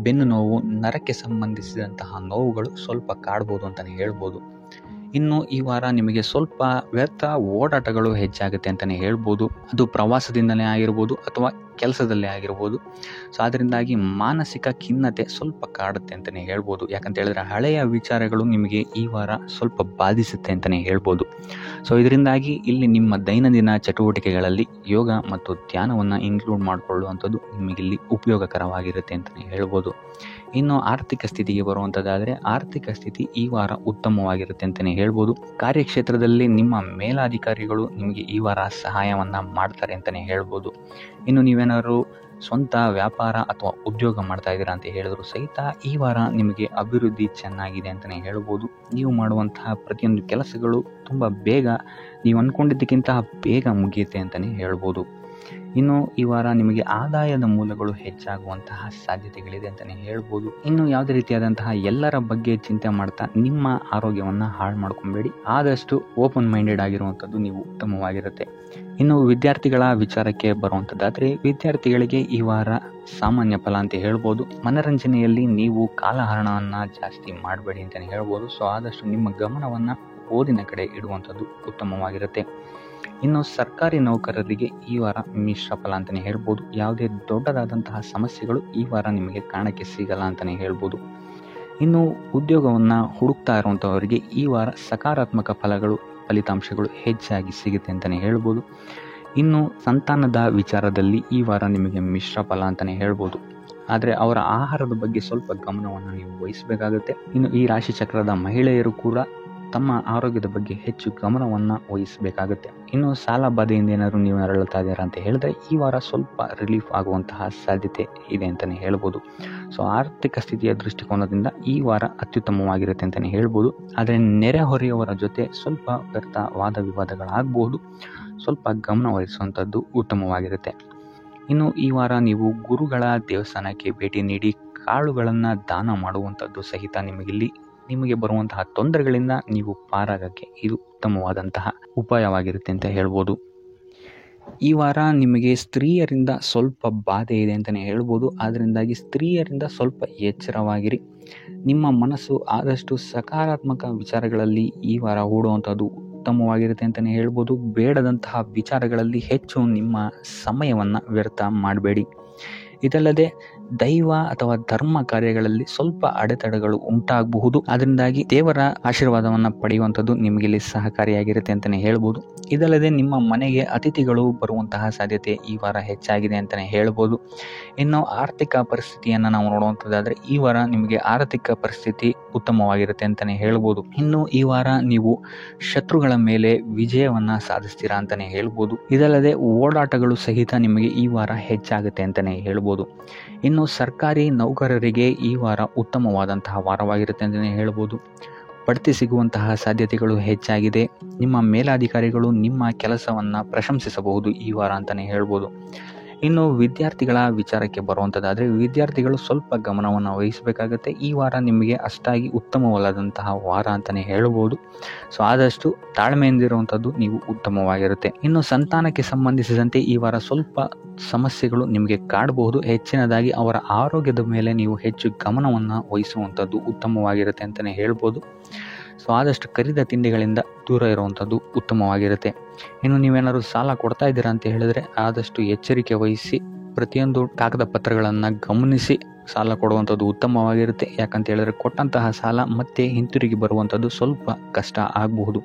ಬೆನ್ನು ನೋವು, ನರಕ್ಕೆ ಸಂಬಂಧಿಸಿದಂತಹ ನೋವುಗಳು ಸ್ವಲ್ಪ ಕಾಡ್ಬೋದು ಅಂತಲೇ ಹೇಳ್ಬೋದು. ಇನ್ನು ಈ ವಾರ ನಿಮಗೆ ಸ್ವಲ್ಪ ವ್ಯರ್ಥ ಓಡಾಟಗಳು ಹೆಚ್ಚಾಗುತ್ತೆ ಅಂತಲೇ ಹೇಳ್ಬೋದು. ಅದು ಪ್ರವಾಸದಿಂದಲೇ ಆಗಿರ್ಬೋದು ಅಥವಾ ಕೆಲಸದಲ್ಲೇ ಆಗಿರ್ಬೋದು. ಸೊ ಅದರಿಂದಾಗಿ ಮಾನಸಿಕ ಖಿನ್ನತೆ ಸ್ವಲ್ಪ ಕಾಡುತ್ತೆ ಅಂತಲೇ ಹೇಳ್ಬೋದು. ಯಾಕಂತ ಹೇಳಿದ್ರೆ ಹಳೆಯ ವಿಚಾರಗಳು ನಿಮಗೆ ಈ ವಾರ ಸ್ವಲ್ಪ ಬಾಧಿಸುತ್ತೆ ಅಂತಲೇ ಹೇಳ್ಬೋದು. ಸೊ ಇದರಿಂದಾಗಿ ಇಲ್ಲಿ ನಿಮ್ಮ ದೈನಂದಿನ ಚಟುವಟಿಕೆಗಳಲ್ಲಿ ಯೋಗ ಮತ್ತು ಧ್ಯಾನವನ್ನು ಇನ್ಕ್ಲೂಡ್ ಮಾಡಿಕೊಳ್ಳುವಂಥದ್ದು ನಿಮಗಿಲ್ಲಿ ಉಪಯೋಗಕರವಾಗಿರುತ್ತೆ ಅಂತಲೇ ಹೇಳ್ಬೋದು. ಇನ್ನು ಆರ್ಥಿಕ ಸ್ಥಿತಿಗೆ ಬರುವಂಥದ್ದಾದರೆ ಆರ್ಥಿಕ ಸ್ಥಿತಿ ಈ ವಾರ ಉತ್ತಮವಾಗಿರುತ್ತೆ ಅಂತಲೇ ಹೇಳ್ಬೋದು. ಕಾರ್ಯಕ್ಷೇತ್ರದಲ್ಲಿ ನಿಮ್ಮ ಮೇಲಾಧಿಕಾರಿಗಳು ನಿಮಗೆ ಈ ವಾರ ಸಹಾಯವನ್ನು ಮಾಡ್ತಾರೆ ಅಂತಲೇ ಹೇಳ್ಬೋದು. ಇನ್ನು ನೀವೇನಾದ್ರು ಸ್ವಂತ ವ್ಯಾಪಾರ ಅಥವಾ ಉದ್ಯೋಗ ಮಾಡ್ತಾ ಇದ್ದೀರಾ ಅಂತ ಹೇಳಿದ್ರು ಸಹಿತ ಈ ವಾರ ನಿಮಗೆ ಅಭಿವೃದ್ಧಿ ಚೆನ್ನಾಗಿದೆ ಅಂತಲೇ ಹೇಳ್ಬೋದು. ನೀವು ಮಾಡುವಂತಹ ಪ್ರತಿಯೊಂದು ಕೆಲಸಗಳು ತುಂಬ ಬೇಗ ನೀವು ಅಂದ್ಕೊಂಡಿದ್ದಕ್ಕಿಂತ ಬೇಗ ಮುಗಿಯುತ್ತೆ ಅಂತಲೇ ಹೇಳ್ಬೋದು. ಇನ್ನು ಈ ವಾರ ನಿಮಗೆ ಆದಾಯದ ಮೂಲಗಳು ಹೆಚ್ಚಾಗುವಂತಹ ಸಾಧ್ಯತೆಗಳಿದೆ ಅಂತಲೇ ಹೇಳ್ಬೋದು. ಇನ್ನು ಯಾವುದೇ ರೀತಿಯಾದಂತಹ ಎಲ್ಲರ ಬಗ್ಗೆ ಚಿಂತೆ ಮಾಡ್ತಾ ನಿಮ್ಮ ಆರೋಗ್ಯವನ್ನು ಹಾಳು ಮಾಡ್ಕೊಬೇಡಿ. ಆದಷ್ಟು ಓಪನ್ ಮೈಂಡೆಡ್ ಆಗಿರುವಂಥದ್ದು ನೀವು ಉತ್ತಮವಾಗಿರುತ್ತೆ. ಇನ್ನು ವಿದ್ಯಾರ್ಥಿಗಳ ವಿಚಾರಕ್ಕೆ ಬರುವಂಥದ್ದಾದರೆ ವಿದ್ಯಾರ್ಥಿಗಳಿಗೆ ಈ ವಾರ ಸಾಮಾನ್ಯ ಫಲ ಅಂತ ಹೇಳ್ಬೋದು. ಮನರಂಜನೆಯಲ್ಲಿ ನೀವು ಕಾಲಹರಣವನ್ನು ಜಾಸ್ತಿ ಮಾಡಬೇಡಿ ಅಂತಲೇ ಹೇಳ್ಬೋದು. ಸೊ ಆದಷ್ಟು ನಿಮ್ಮ ಗಮನವನ್ನು ಓದಿನ ಕಡೆ ಇಡುವಂಥದ್ದು ಉತ್ತಮವಾಗಿರುತ್ತೆ. ಇನ್ನು ಸರ್ಕಾರಿ ನೌಕರರಿಗೆ ಈ ವಾರ ಮಿಶ್ರ ಫಲ ಅಂತಲೇ ಹೇಳ್ಬೋದು. ಯಾವುದೇ ದೊಡ್ಡದಾದಂತಹ ಸಮಸ್ಯೆಗಳು ಈ ವಾರ ನಿಮಗೆ ಕಾಣಕ್ಕೆ ಸಿಗಲ್ಲ ಅಂತಲೇ ಹೇಳ್ಬೋದು. ಇನ್ನು ಉದ್ಯೋಗವನ್ನು ಹುಡುಕ್ತಾ ಇರುವಂಥವರಿಗೆ ಈ ವಾರ ಸಕಾರಾತ್ಮಕ ಫಲಿತಾಂಶಗಳು ಹೆಚ್ಚಾಗಿ ಸಿಗುತ್ತೆ ಅಂತಲೇ ಹೇಳ್ಬೋದು. ಇನ್ನು ಸಂತಾನದ ವಿಚಾರದಲ್ಲಿ ಈ ವಾರ ನಿಮಗೆ ಮಿಶ್ರ ಫಲ ಅಂತಲೇ ಹೇಳ್ಬೋದು. ಆದರೆ ಅವರ ಆಹಾರದ ಬಗ್ಗೆ ಸ್ವಲ್ಪ ಗಮನವನ್ನು ನೀವು ವಹಿಸಬೇಕಾಗುತ್ತೆ. ಇನ್ನು ಈ ರಾಶಿ ಚಕ್ರದ ಮಹಿಳೆಯರು ಕೂಡ ತಮ್ಮ ಆರೋಗ್ಯದ ಬಗ್ಗೆ ಹೆಚ್ಚು ಗಮನವನ್ನು ವಹಿಸಬೇಕಾಗುತ್ತೆ. ಇನ್ನು ಸಾಲ ಬಾಧೆಯಿಂದ ಏನಾದರೂ ನೀವು ನರಳುತ್ತಾ ಇದ್ದೀರಾ ಅಂತ ಹೇಳಿದ್ರೆ ಈ ವಾರ ಸ್ವಲ್ಪ ರಿಲೀಫ್ ಆಗುವಂತಹ ಸಾಧ್ಯತೆ ಇದೆ ಅಂತಲೇ ಹೇಳ್ಬೋದು. ಸೊ ಆರ್ಥಿಕ ಸ್ಥಿತಿಯ ದೃಷ್ಟಿಕೋನದಿಂದ ಈ ವಾರ ಅತ್ಯುತ್ತಮವಾಗಿರುತ್ತೆ ಅಂತಲೇ ಹೇಳ್ಬೋದು. ಆದರೆ ನೆರೆಹೊರೆಯವರ ಜೊತೆ ಸ್ವಲ್ಪ ವ್ಯರ್ಥ ವಾದ ವಿವಾದಗಳಾಗಬಹುದು. ಸ್ವಲ್ಪ ಗಮನ ವಹಿಸುವಂಥದ್ದು ಉತ್ತಮವಾಗಿರುತ್ತೆ. ಇನ್ನು ಈ ವಾರ ನೀವು ಗುರುಗಳ ದೇವಸ್ಥಾನಕ್ಕೆ ಭೇಟಿ ನೀಡಿ ಕಾಳುಗಳನ್ನು ದಾನ ಮಾಡುವಂಥದ್ದು ಸಹಿತ ನಿಮಗೆ ಬರುವಂತಹ ತೊಂದರೆಗಳಿಂದ ನೀವು ಪಾರಾಗಕ್ಕೆ ಇದು ಉತ್ತಮವಾದಂತಹ ಉಪಾಯವಾಗಿರುತ್ತೆ ಅಂತ ಹೇಳ್ಬೋದು. ಈ ವಾರ ನಿಮಗೆ ಸ್ತ್ರೀಯರಿಂದ ಸ್ವಲ್ಪ ಬಾಧೆ ಇದೆ ಅಂತಲೇ ಹೇಳ್ಬೋದು. ಅದರಿಂದಾಗಿ ಸ್ತ್ರೀಯರಿಂದ ಸ್ವಲ್ಪ ಎಚ್ಚರವಾಗಿರಿ. ನಿಮ್ಮ ಮನಸ್ಸು ಆದಷ್ಟು ಸಕಾರಾತ್ಮಕ ವಿಚಾರಗಳಲ್ಲಿ ಈ ವಾರ ಹೂಡುವಂಥದ್ದು ಉತ್ತಮವಾಗಿರುತ್ತೆ ಅಂತಲೇ ಹೇಳ್ಬೋದು. ಬೇಡದಂತಹ ವಿಚಾರಗಳಲ್ಲಿ ಹೆಚ್ಚು ನಿಮ್ಮ ಸಮಯವನ್ನು ವ್ಯರ್ಥ ಮಾಡಬೇಡಿ. ಇದಲ್ಲದೆ ದೈವ ಅಥವಾ ಧರ್ಮ ಕಾರ್ಯಗಳಲ್ಲಿ ಸ್ವಲ್ಪ ಅಡೆತಡೆಗಳು ಉಂಟಾಗಬಹುದು. ಅದರಿಂದಾಗಿ ದೇವರ ಆಶೀರ್ವಾದವನ್ನು ಪಡೆಯುವಂಥದ್ದು ನಿಮಗೆ ಇಲ್ಲಿ ಸಹಕಾರಿಯಾಗಿರುತ್ತೆ ಅಂತಲೇ ಹೇಳ್ಬೋದು. ಇದಲ್ಲದೆ ನಿಮ್ಮ ಮನೆಗೆ ಅತಿಥಿಗಳು ಬರುವಂತಹ ಸಾಧ್ಯತೆ ಈ ವಾರ ಹೆಚ್ಚಾಗಿದೆ ಅಂತಲೇ ಹೇಳ್ಬೋದು. ಇನ್ನು ಆರ್ಥಿಕ ಪರಿಸ್ಥಿತಿಯನ್ನು ನಾವು ನೋಡುವಂಥದ್ದಾದರೆ ಈ ವಾರ ನಿಮಗೆ ಆರ್ಥಿಕ ಪರಿಸ್ಥಿತಿ ಉತ್ತಮವಾಗಿರುತ್ತೆ ಅಂತಲೇ ಹೇಳ್ಬೋದು. ಇನ್ನು ಈ ವಾರ ನೀವು ಶತ್ರುಗಳ ಮೇಲೆ ವಿಜಯವನ್ನು ಸಾಧಿಸ್ತೀರಾ ಅಂತಲೇ ಹೇಳ್ಬೋದು. ಇದಲ್ಲದೆ ಓಡಾಟಗಳು ಸಹಿತ ನಿಮಗೆ ಈ ವಾರ ಹೆಚ್ಚಾಗುತ್ತೆ ಅಂತಲೇ ಹೇಳ್ಬೋದು. ಇನ್ನು ಸರ್ಕಾರಿ ನೌಕರರಿಗೆ ಈ ವಾರ ಉತ್ತಮವಾದಂತಹ ವಾರವಾಗಿರುತ್ತೆ ಅಂತಲೇ ಹೇಳ್ಬೋದು. ಬಡ್ತಿ ಸಿಗುವಂತಹ ಸಾಧ್ಯತೆಗಳು ಹೆಚ್ಚಾಗಿದೆ. ನಿಮ್ಮ ಮೇಲಾಧಿಕಾರಿಗಳು ನಿಮ್ಮ ಕೆಲಸವನ್ನು ಪ್ರಶಂಸಿಸಬಹುದು ಈ ವಾರ ಅಂತಲೇ ಹೇಳ್ಬೋದು. ಇನ್ನು ವಿದ್ಯಾರ್ಥಿಗಳ ವಿಚಾರಕ್ಕೆ ಬರುವಂಥದ್ದಾದರೆ ವಿದ್ಯಾರ್ಥಿಗಳು ಸ್ವಲ್ಪ ಗಮನವನ್ನು ವಹಿಸಬೇಕಾಗುತ್ತೆ. ಈ ವಾರ ನಿಮಗೆ ಅಷ್ಟಾಗಿ ಉತ್ತಮವಲ್ಲದಂತಹ ವಾರ ಅಂತಲೇ ಹೇಳ್ಬೋದು. ಸೊ ಆದಷ್ಟು ತಾಳ್ಮೆಯಿಂದಿರುವಂಥದ್ದು ನೀವು ಉತ್ತಮವಾಗಿರುತ್ತೆ. ಇನ್ನು ಸಂತಾನಕ್ಕೆ ಸಂಬಂಧಿಸಿದಂತೆ ಈ ವಾರ ಸ್ವಲ್ಪ ಸಮಸ್ಯೆಗಳು ನಿಮಗೆ ಕಾಡಬಹುದು. ಹೆಚ್ಚಿನದಾಗಿ ಅವರ ಆರೋಗ್ಯದ ಮೇಲೆ ನೀವು ಹೆಚ್ಚು ಗಮನವನ್ನು ವಹಿಸುವಂಥದ್ದು ಉತ್ತಮವಾಗಿರುತ್ತೆ ಅಂತಲೇ ಹೇಳ್ಬೋದು. ಸೊ ಆದಷ್ಟು ಕರಿದ ತಿಂಡಿಗಳಿಂದ ದೂರ ಇರುವಂಥದ್ದು ಉತ್ತಮವಾಗಿರುತ್ತೆ. ಇನ್ನು ನೀವೇನಾದ್ರು ಸಾಲ ಕೊಡ್ತಾ ಇದ್ದೀರಾ ಅಂತ ಹೇಳಿದ್ರೆ ಆದಷ್ಟು ಎಚ್ಚರಿಕೆ ವಹಿಸಿ ಪ್ರತಿಯೊಂದು ಕಾಗದ ಪತ್ರಗಳನ್ನು ಗಮನಿಸಿ ಸಾಲ ಕೊಡುವಂಥದ್ದು ಉತ್ತಮವಾಗಿರುತ್ತೆ. ಯಾಕಂತ ಹೇಳಿದ್ರೆ ಕೊಟ್ಟಂತಹ ಸಾಲ ಮತ್ತೆ ಹಿಂತಿರುಗಿ ಬರುವಂಥದ್ದು ಸ್ವಲ್ಪ ಕಷ್ಟ ಆಗಬಹುದು.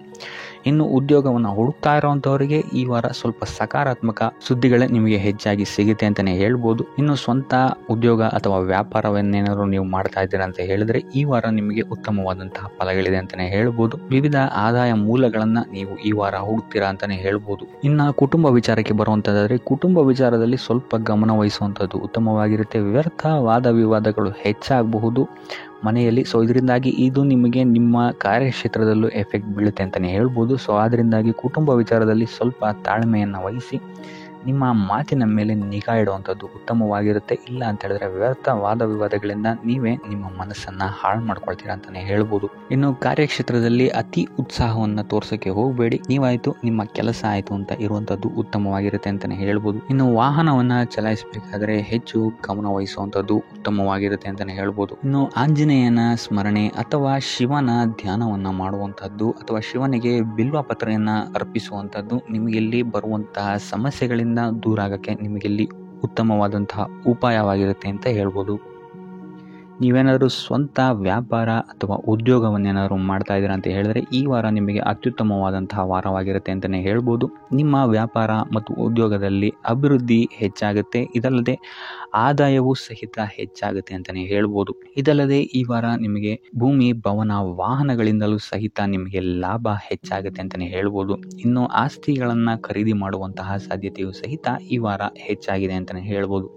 ಇನ್ನು ಉದ್ಯೋಗವನ್ನು ಹುಡುಕ್ತಾ ಇರುವಂಥವರಿಗೆ ಈ ವಾರ ಸ್ವಲ್ಪ ಸಕಾರಾತ್ಮಕ ಸುದ್ದಿಗಳೇ ನಿಮಗೆ ಹೆಚ್ಚಾಗಿ ಸಿಗುತ್ತೆ ಅಂತಲೇ ಹೇಳ್ಬೋದು. ಇನ್ನು ಸ್ವಂತ ಉದ್ಯೋಗ ಅಥವಾ ವ್ಯಾಪಾರವನ್ನೇನಾದ್ರು ನೀವು ಮಾಡ್ತಾ ಇದ್ದೀರಾ ಅಂತ ಹೇಳಿದ್ರೆ ಈ ವಾರ ನಿಮಗೆ ಉತ್ತಮವಾದಂತಹ ಫಲಗಳಿದೆ ಅಂತಲೇ ಹೇಳ್ಬೋದು. ವಿವಿಧ ಆದಾಯ ಮೂಲಗಳನ್ನು ನೀವು ಈ ವಾರ ಹುಡುಕ್ತೀರಾ ಅಂತಲೇ ಹೇಳ್ಬೋದು. ಇನ್ನು ಕುಟುಂಬ ವಿಚಾರಕ್ಕೆ ಬರುವಂಥದ್ದಾದರೆ ಕುಟುಂಬ ವಿಚಾರದಲ್ಲಿ ಸ್ವಲ್ಪ ಗಮನ ವಹಿಸುವಂಥದ್ದು ಉತ್ತಮವಾಗಿರುತ್ತೆ. ವ್ಯರ್ಥ ವಾದ ವಿವಾದಗಳು ಹೆಚ್ಚಾಗಬಹುದು ಮನೆಯಲ್ಲಿ. ಸೊ ಇದರಿಂದಾಗಿ ಇದು ನಿಮಗೆ ನಿಮ್ಮ ಕಾರ್ಯಕ್ಷೇತ್ರದಲ್ಲೂ ಎಫೆಕ್ಟ್ ಬೀಳುತ್ತೆ ಅಂತಲೇ ಹೇಳ್ಬೋದು. ಸೊ ಅದರಿಂದಾಗಿ ಕುಟುಂಬ ವಿಚಾರದಲ್ಲಿ ಸ್ವಲ್ಪ ತಾಳ್ಮೆಯನ್ನು ವಹಿಸಿ ನಿಮ್ಮ ಮಾತಿನ ಮೇಲೆ ನಿಗಾ ಇಡುವಂಥದ್ದು ಉತ್ತಮವಾಗಿರುತ್ತೆ. ಇಲ್ಲ ಅಂತ ಹೇಳಿದ್ರೆ ವ್ಯರ್ಥ ವಾದ ವಿವಾದಗಳಿಂದ ನೀವೇ ನಿಮ್ಮ ಮನಸ್ಸನ್ನು ಹಾಳು ಮಾಡ್ಕೊಳ್ತೀರಾ ಅಂತಲೇ ಹೇಳ್ಬೋದು. ಇನ್ನು ಕಾರ್ಯಕ್ಷೇತ್ರದಲ್ಲಿ ಅತಿ ಉತ್ಸಾಹವನ್ನು ತೋರ್ಸೋಕ್ಕೆ ಹೋಗಬೇಡಿ. ನೀವಾಯಿತು ನಿಮ್ಮ ಕೆಲಸ ಆಯಿತು ಅಂತ ಇರುವಂಥದ್ದು ಉತ್ತಮವಾಗಿರುತ್ತೆ ಅಂತಲೇ ಹೇಳ್ಬೋದು. ಇನ್ನು ವಾಹನವನ್ನು ಚಲಾಯಿಸಬೇಕಾದ್ರೆ ಹೆಚ್ಚು ಗಮನ ವಹಿಸುವಂಥದ್ದು ಉತ್ತಮವಾಗಿರುತ್ತೆ ಅಂತಲೇ ಹೇಳ್ಬೋದು. ಇನ್ನು ಆಂಜನೇಯನ ಸ್ಮರಣೆ ಅಥವಾ ಶಿವನ ಧ್ಯಾನವನ್ನು ಮಾಡುವಂಥದ್ದು ಅಥವಾ ಶಿವನಿಗೆ ಬಿಲ್ವ ಪತ್ರೆಯನ್ನು ಅರ್ಪಿಸುವಂಥದ್ದು ನಿಮಗಿಲ್ಲಿ ಬರುವಂತಹ ಸಮಸ್ಯೆಗಳಿಂದ ದೂರ ಆಗಕ್ಕೆ ನಿಮಗಿಲ್ಲಿ ಉತ್ತಮವಾದಂತಹ ಉಪಾಯವಾಗಿರುತ್ತೆ ಅಂತ ಹೇಳ್ಬೋದು. ನೀವೇನಾದರೂ ಸ್ವಂತ ವ್ಯಾಪಾರ ಅಥವಾ ಉದ್ಯೋಗವನ್ನೇನಾದರೂ ಮಾಡ್ತಾ ಇದ್ದೀರಾ ಅಂತ ಹೇಳಿದ್ರೆ ಈ ವಾರ ನಿಮಗೆ ಅತ್ಯುತ್ತಮವಾದಂತಹ ವಾರವಾಗಿರುತ್ತೆ ಅಂತಲೇ ಹೇಳ್ಬೋದು. ನಿಮ್ಮ ವ್ಯಾಪಾರ ಮತ್ತು ಉದ್ಯೋಗದಲ್ಲಿ ಅಭಿವೃದ್ಧಿ ಹೆಚ್ಚಾಗುತ್ತೆ. ಇದಲ್ಲದೆ ಆದಾಯವೂ ಸಹಿತ ಹೆಚ್ಚಾಗುತ್ತೆ ಅಂತಲೇ ಹೇಳ್ಬೋದು. ಇದಲ್ಲದೆ ಈ ವಾರ ನಿಮಗೆ ಭೂಮಿ, ಭವನ, ವಾಹನಗಳಿಂದಲೂ ಸಹಿತ ನಿಮಗೆ ಲಾಭ ಹೆಚ್ಚಾಗುತ್ತೆ ಅಂತಲೇ ಹೇಳ್ಬೋದು. ಇನ್ನು ಆಸ್ತಿಗಳನ್ನು ಖರೀದಿ ಮಾಡುವಂತಹ ಸಾಧ್ಯತೆಯೂ ಸಹಿತ ಈ ವಾರ ಹೆಚ್ಚಾಗಿದೆ ಅಂತಲೇ ಹೇಳ್ಬೋದು.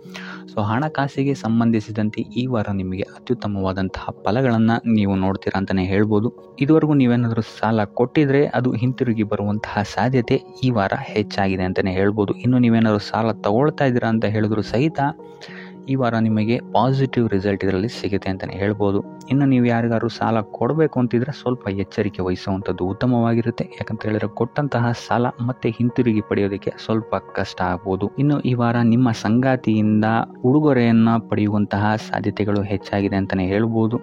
ಸೊ ಹಣಕಾಸಿಗೆ ಸಂಬಂಧಿಸಿದಂತೆ ಈ ವಾರ ನಿಮಗೆ ಅತ್ಯುತ್ತಮವಾದಂತಹ ಫಲಗಳನ್ನು ನೀವು ನೋಡ್ತೀರಾ ಅಂತಲೇ ಹೇಳ್ಬೋದು. ಇದುವರೆಗೂ ನೀವೇನಾದರೂ ಸಾಲ ಕೊಟ್ಟಿದ್ರೆ ಅದು ಹಿಂತಿರುಗಿ ಬರುವಂತಹ ಸಾಧ್ಯತೆ ಈ ವಾರ ಹೆಚ್ಚಾಗಿದೆ ಅಂತಲೇ ಹೇಳ್ಬೋದು. ಇನ್ನು ನೀವೇನಾದರೂ ಸಾಲ ತಗೊಳ್ತಾ ಇದ್ದೀರಾ ಅಂತ ಹೇಳಿದ್ರು ಸಹಿತ ಈ ವಾರ ನಿಮಗೆ ಪಾಸಿಟಿವ್ ರಿಸಲ್ಟ್ ಇದರಲ್ಲಿ ಸಿಗುತ್ತೆ ಅಂತಲೇ ಹೇಳ್ಬೋದು. ಇನ್ನು ನೀವು ಯಾರಿಗಾದ್ರು ಸಾಲ ಕೊಡಬೇಕು ಅಂತಿದ್ರೆ ಸ್ವಲ್ಪ ಎಚ್ಚರಿಕೆ ವಹಿಸುವಂಥದ್ದು ಉತ್ತಮವಾಗಿರುತ್ತೆ. ಯಾಕಂತ ಹೇಳಿದ್ರೆ ಕೊಟ್ಟಂತಹ ಸಾಲ ಮತ್ತೆ ಹಿಂತಿರುಗಿ ಪಡೆಯೋದಕ್ಕೆ ಸ್ವಲ್ಪ ಕಷ್ಟ ಆಗ್ಬೋದು. ಇನ್ನು ಈ ವಾರ ನಿಮ್ಮ ಸಂಗಾತಿಯಿಂದ ಉಡುಗೊರೆಯನ್ನು ಪಡೆಯುವಂತಹ ಸಾಧ್ಯತೆಗಳು ಹೆಚ್ಚಾಗಿದೆ ಅಂತಲೇ ಹೇಳ್ಬೋದು.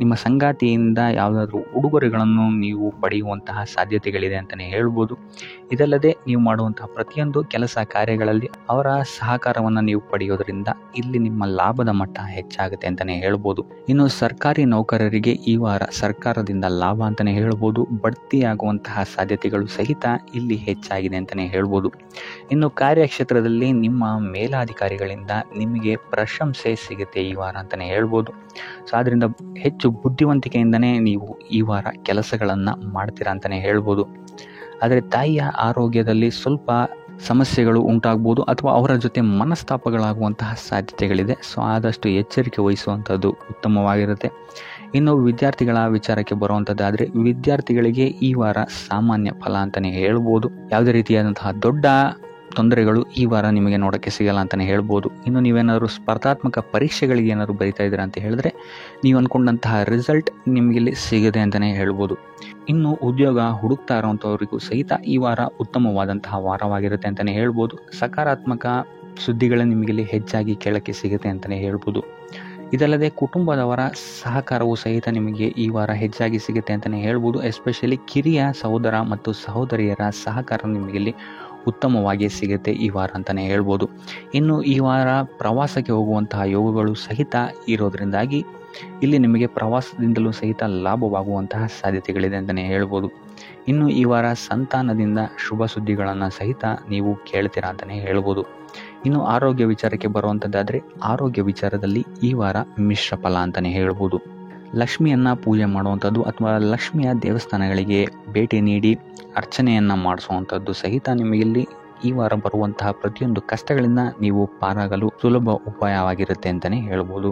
ನಿಮ್ಮ ಸಂಗಾತಿಯಿಂದ ಯಾವುದಾದ್ರೂ ಉಡುಗೊರೆಗಳನ್ನು ನೀವು ಪಡೆಯುವಂತಹ ಸಾಧ್ಯತೆಗಳಿದೆ ಅಂತಲೇ ಹೇಳ್ಬೋದು. ಇದಲ್ಲದೆ ನೀವು ಮಾಡುವಂತಹ ಪ್ರತಿಯೊಂದು ಕೆಲಸ ಕಾರ್ಯಗಳಲ್ಲಿ ಅವರ ಸಹಕಾರವನ್ನು ನೀವು ಪಡೆಯೋದ್ರಿಂದ ಇಲ್ಲಿ ನಿಮ್ಮ ಲಾಭದ ಮಟ್ಟ ಹೆಚ್ಚಾಗುತ್ತೆ ಅಂತಲೇ ಹೇಳ್ಬೋದು. ಇನ್ನು ಸರ್ಕಾರಿ ನೌಕರರಿಗೆ ಈ ವಾರ ಸರ್ಕಾರದಿಂದ ಲಾಭ ಅಂತಲೇ ಹೇಳ್ಬೋದು. ಬಡ್ತಿಯಾಗುವಂತಹ ಸಾಧ್ಯತೆಗಳು ಸಹಿತ ಇಲ್ಲಿ ಹೆಚ್ಚಾಗಿದೆ ಅಂತಲೇ ಹೇಳ್ಬೋದು. ಇನ್ನು ಕಾರ್ಯಕ್ಷೇತ್ರದಲ್ಲಿ ನಿಮ್ಮ ಮೇಲಾಧಿಕಾರಿಗಳಿಂದ ನಿಮಗೆ ಪ್ರಶಂಸೆ ಸಿಗುತ್ತೆ ಈ ವಾರ ಅಂತಲೇ ಹೇಳ್ಬೋದು. ಸೊ ಆದ್ದರಿಂದ ಹೆಚ್ಚು ಬುದ್ಧಿವಂತಿಕೆಯಿಂದನೇ ನೀವು ಈ ವಾರ ಕೆಲಸಗಳನ್ನು ಮಾಡ್ತೀರಾ ಅಂತಲೇ ಹೇಳ್ಬೋದು. ಆದರೆ ತಾಯಿಯ ಆರೋಗ್ಯದಲ್ಲಿ ಸ್ವಲ್ಪ ಸಮಸ್ಯೆಗಳು ಉಂಟಾಗ್ಬೋದು ಅಥವಾ ಅವರ ಜೊತೆ ಮನಸ್ತಾಪಗಳಾಗುವಂತಹ ಸಾಧ್ಯತೆಗಳಿದೆ. ಸೊ ಆದಷ್ಟು ಎಚ್ಚರಿಕೆ ವಹಿಸುವಂಥದ್ದು ಉತ್ತಮವಾಗಿರುತ್ತೆ. ಇನ್ನು ವಿದ್ಯಾರ್ಥಿಗಳ ವಿಚಾರಕ್ಕೆ ಬರುವಂಥದ್ದಾದರೆ ವಿದ್ಯಾರ್ಥಿಗಳಿಗೆ ಈ ವಾರ ಸಾಮಾನ್ಯ ಫಲ ಅಂತಲೇ ಹೇಳ್ಬೋದು. ಯಾವುದೇ ರೀತಿಯಾದಂತಹ ದೊಡ್ಡ ತೊಂದರೆಗಳು ಈ ವಾರ ನಿಮಗೆ ನೋಡೋಕ್ಕೆ ಸಿಗಲ್ಲ ಅಂತಲೇ ಹೇಳ್ಬೋದು. ಇನ್ನು ನೀವೇನಾದರೂ ಸ್ಪರ್ಧಾತ್ಮಕ ಪರೀಕ್ಷೆಗಳಿಗೆ ಏನಾದರೂ ಬರೀತಾ ಇದ್ದೀರಾ ಅಂತ ಹೇಳಿದ್ರೆ ನೀವು ಅಂದ್ಕೊಂಡಂತಹ ರಿಸಲ್ಟ್ ನಿಮಗಿಲ್ಲಿ ಸಿಗದೆ ಅಂತಲೇ ಹೇಳ್ಬೋದು. ಇನ್ನು ಉದ್ಯೋಗ ಹುಡುಕ್ತಾ ಇರೋವಂಥವ್ರಿಗೂ ಸಹಿತ ಈ ವಾರ ಉತ್ತಮವಾದಂತಹ ವಾರವಾಗಿರುತ್ತೆ ಅಂತಲೇ ಹೇಳ್ಬೋದು. ಸಕಾರಾತ್ಮಕ ಸುದ್ದಿಗಳೇ ನಿಮಗಿಲ್ಲಿ ಹೆಚ್ಚಾಗಿ ಕೇಳೋಕ್ಕೆ ಸಿಗುತ್ತೆ ಅಂತಲೇ ಹೇಳ್ಬೋದು. ಇದಲ್ಲದೆ ಕುಟುಂಬದವರ ಸಹಕಾರವೂ ಸಹಿತ ನಿಮಗೆ ಈ ವಾರ ಹೆಚ್ಚಾಗಿ ಸಿಗುತ್ತೆ ಅಂತಲೇ ಹೇಳ್ಬೋದು. ಎಸ್ಪೆಷಲಿ ಕಿರಿಯ ಸಹೋದರ ಮತ್ತು ಸಹೋದರಿಯರ ಸಹಕಾರ ನಿಮಗಿಲ್ಲಿ ಉತ್ತಮವಾಗಿ ಸಿಗುತ್ತೆ ಈ ವಾರ ಅಂತಲೇ ಹೇಳ್ಬೋದು. ಇನ್ನು ಈ ವಾರ ಪ್ರವಾಸಕ್ಕೆ ಹೋಗುವಂತಹ ಯೋಗಗಳು ಸಹಿತ ಇರೋದ್ರಿಂದಾಗಿ ಇಲ್ಲಿ ನಿಮಗೆ ಪ್ರವಾಸದಿಂದಲೂ ಸಹಿತ ಲಾಭವಾಗುವಂತಹ ಸಾಧ್ಯತೆಗಳಿದೆ ಅಂತಲೇ ಹೇಳ್ಬೋದು. ಇನ್ನು ಈ ವಾರ ಸಂತಾನದಿಂದ ಶುಭ ಸುದ್ದಿಗಳನ್ನು ಸಹಿತ ನೀವು ಕೇಳ್ತೀರಾ ಅಂತಲೇ ಹೇಳ್ಬೋದು. ಇನ್ನು ಆರೋಗ್ಯ ವಿಚಾರಕ್ಕೆ ಬರುವಂಥದ್ದಾದರೆ ಆರೋಗ್ಯ ವಿಚಾರದಲ್ಲಿ ಈ ವಾರ ಮಿಶ್ರ ಫಲ ಅಂತಲೇ ಹೇಳ್ಬೋದು. ಲಕ್ಷ್ಮಿಯನ್ನು ಪೂಜೆ ಮಾಡುವಂಥದ್ದು ಅಥವಾ ಲಕ್ಷ್ಮಿಯ ದೇವಸ್ಥಾನಗಳಿಗೆ ಭೇಟಿ ನೀಡಿ ಅರ್ಚನೆಯನ್ನು ಮಾಡಿಸುವಂಥದ್ದು ಸಹಿತ ನಿಮಗಿಲ್ಲಿ ಈ ವಾರ ಬರುವಂತಹ ಪ್ರತಿಯೊಂದು ಕಷ್ಟಗಳಿಂದ ನೀವು ಪಾರಾಗಲು ಸುಲಭ ಉಪಾಯವಾಗಿರುತ್ತೆ ಅಂತಲೇ ಹೇಳ್ಬೋದು.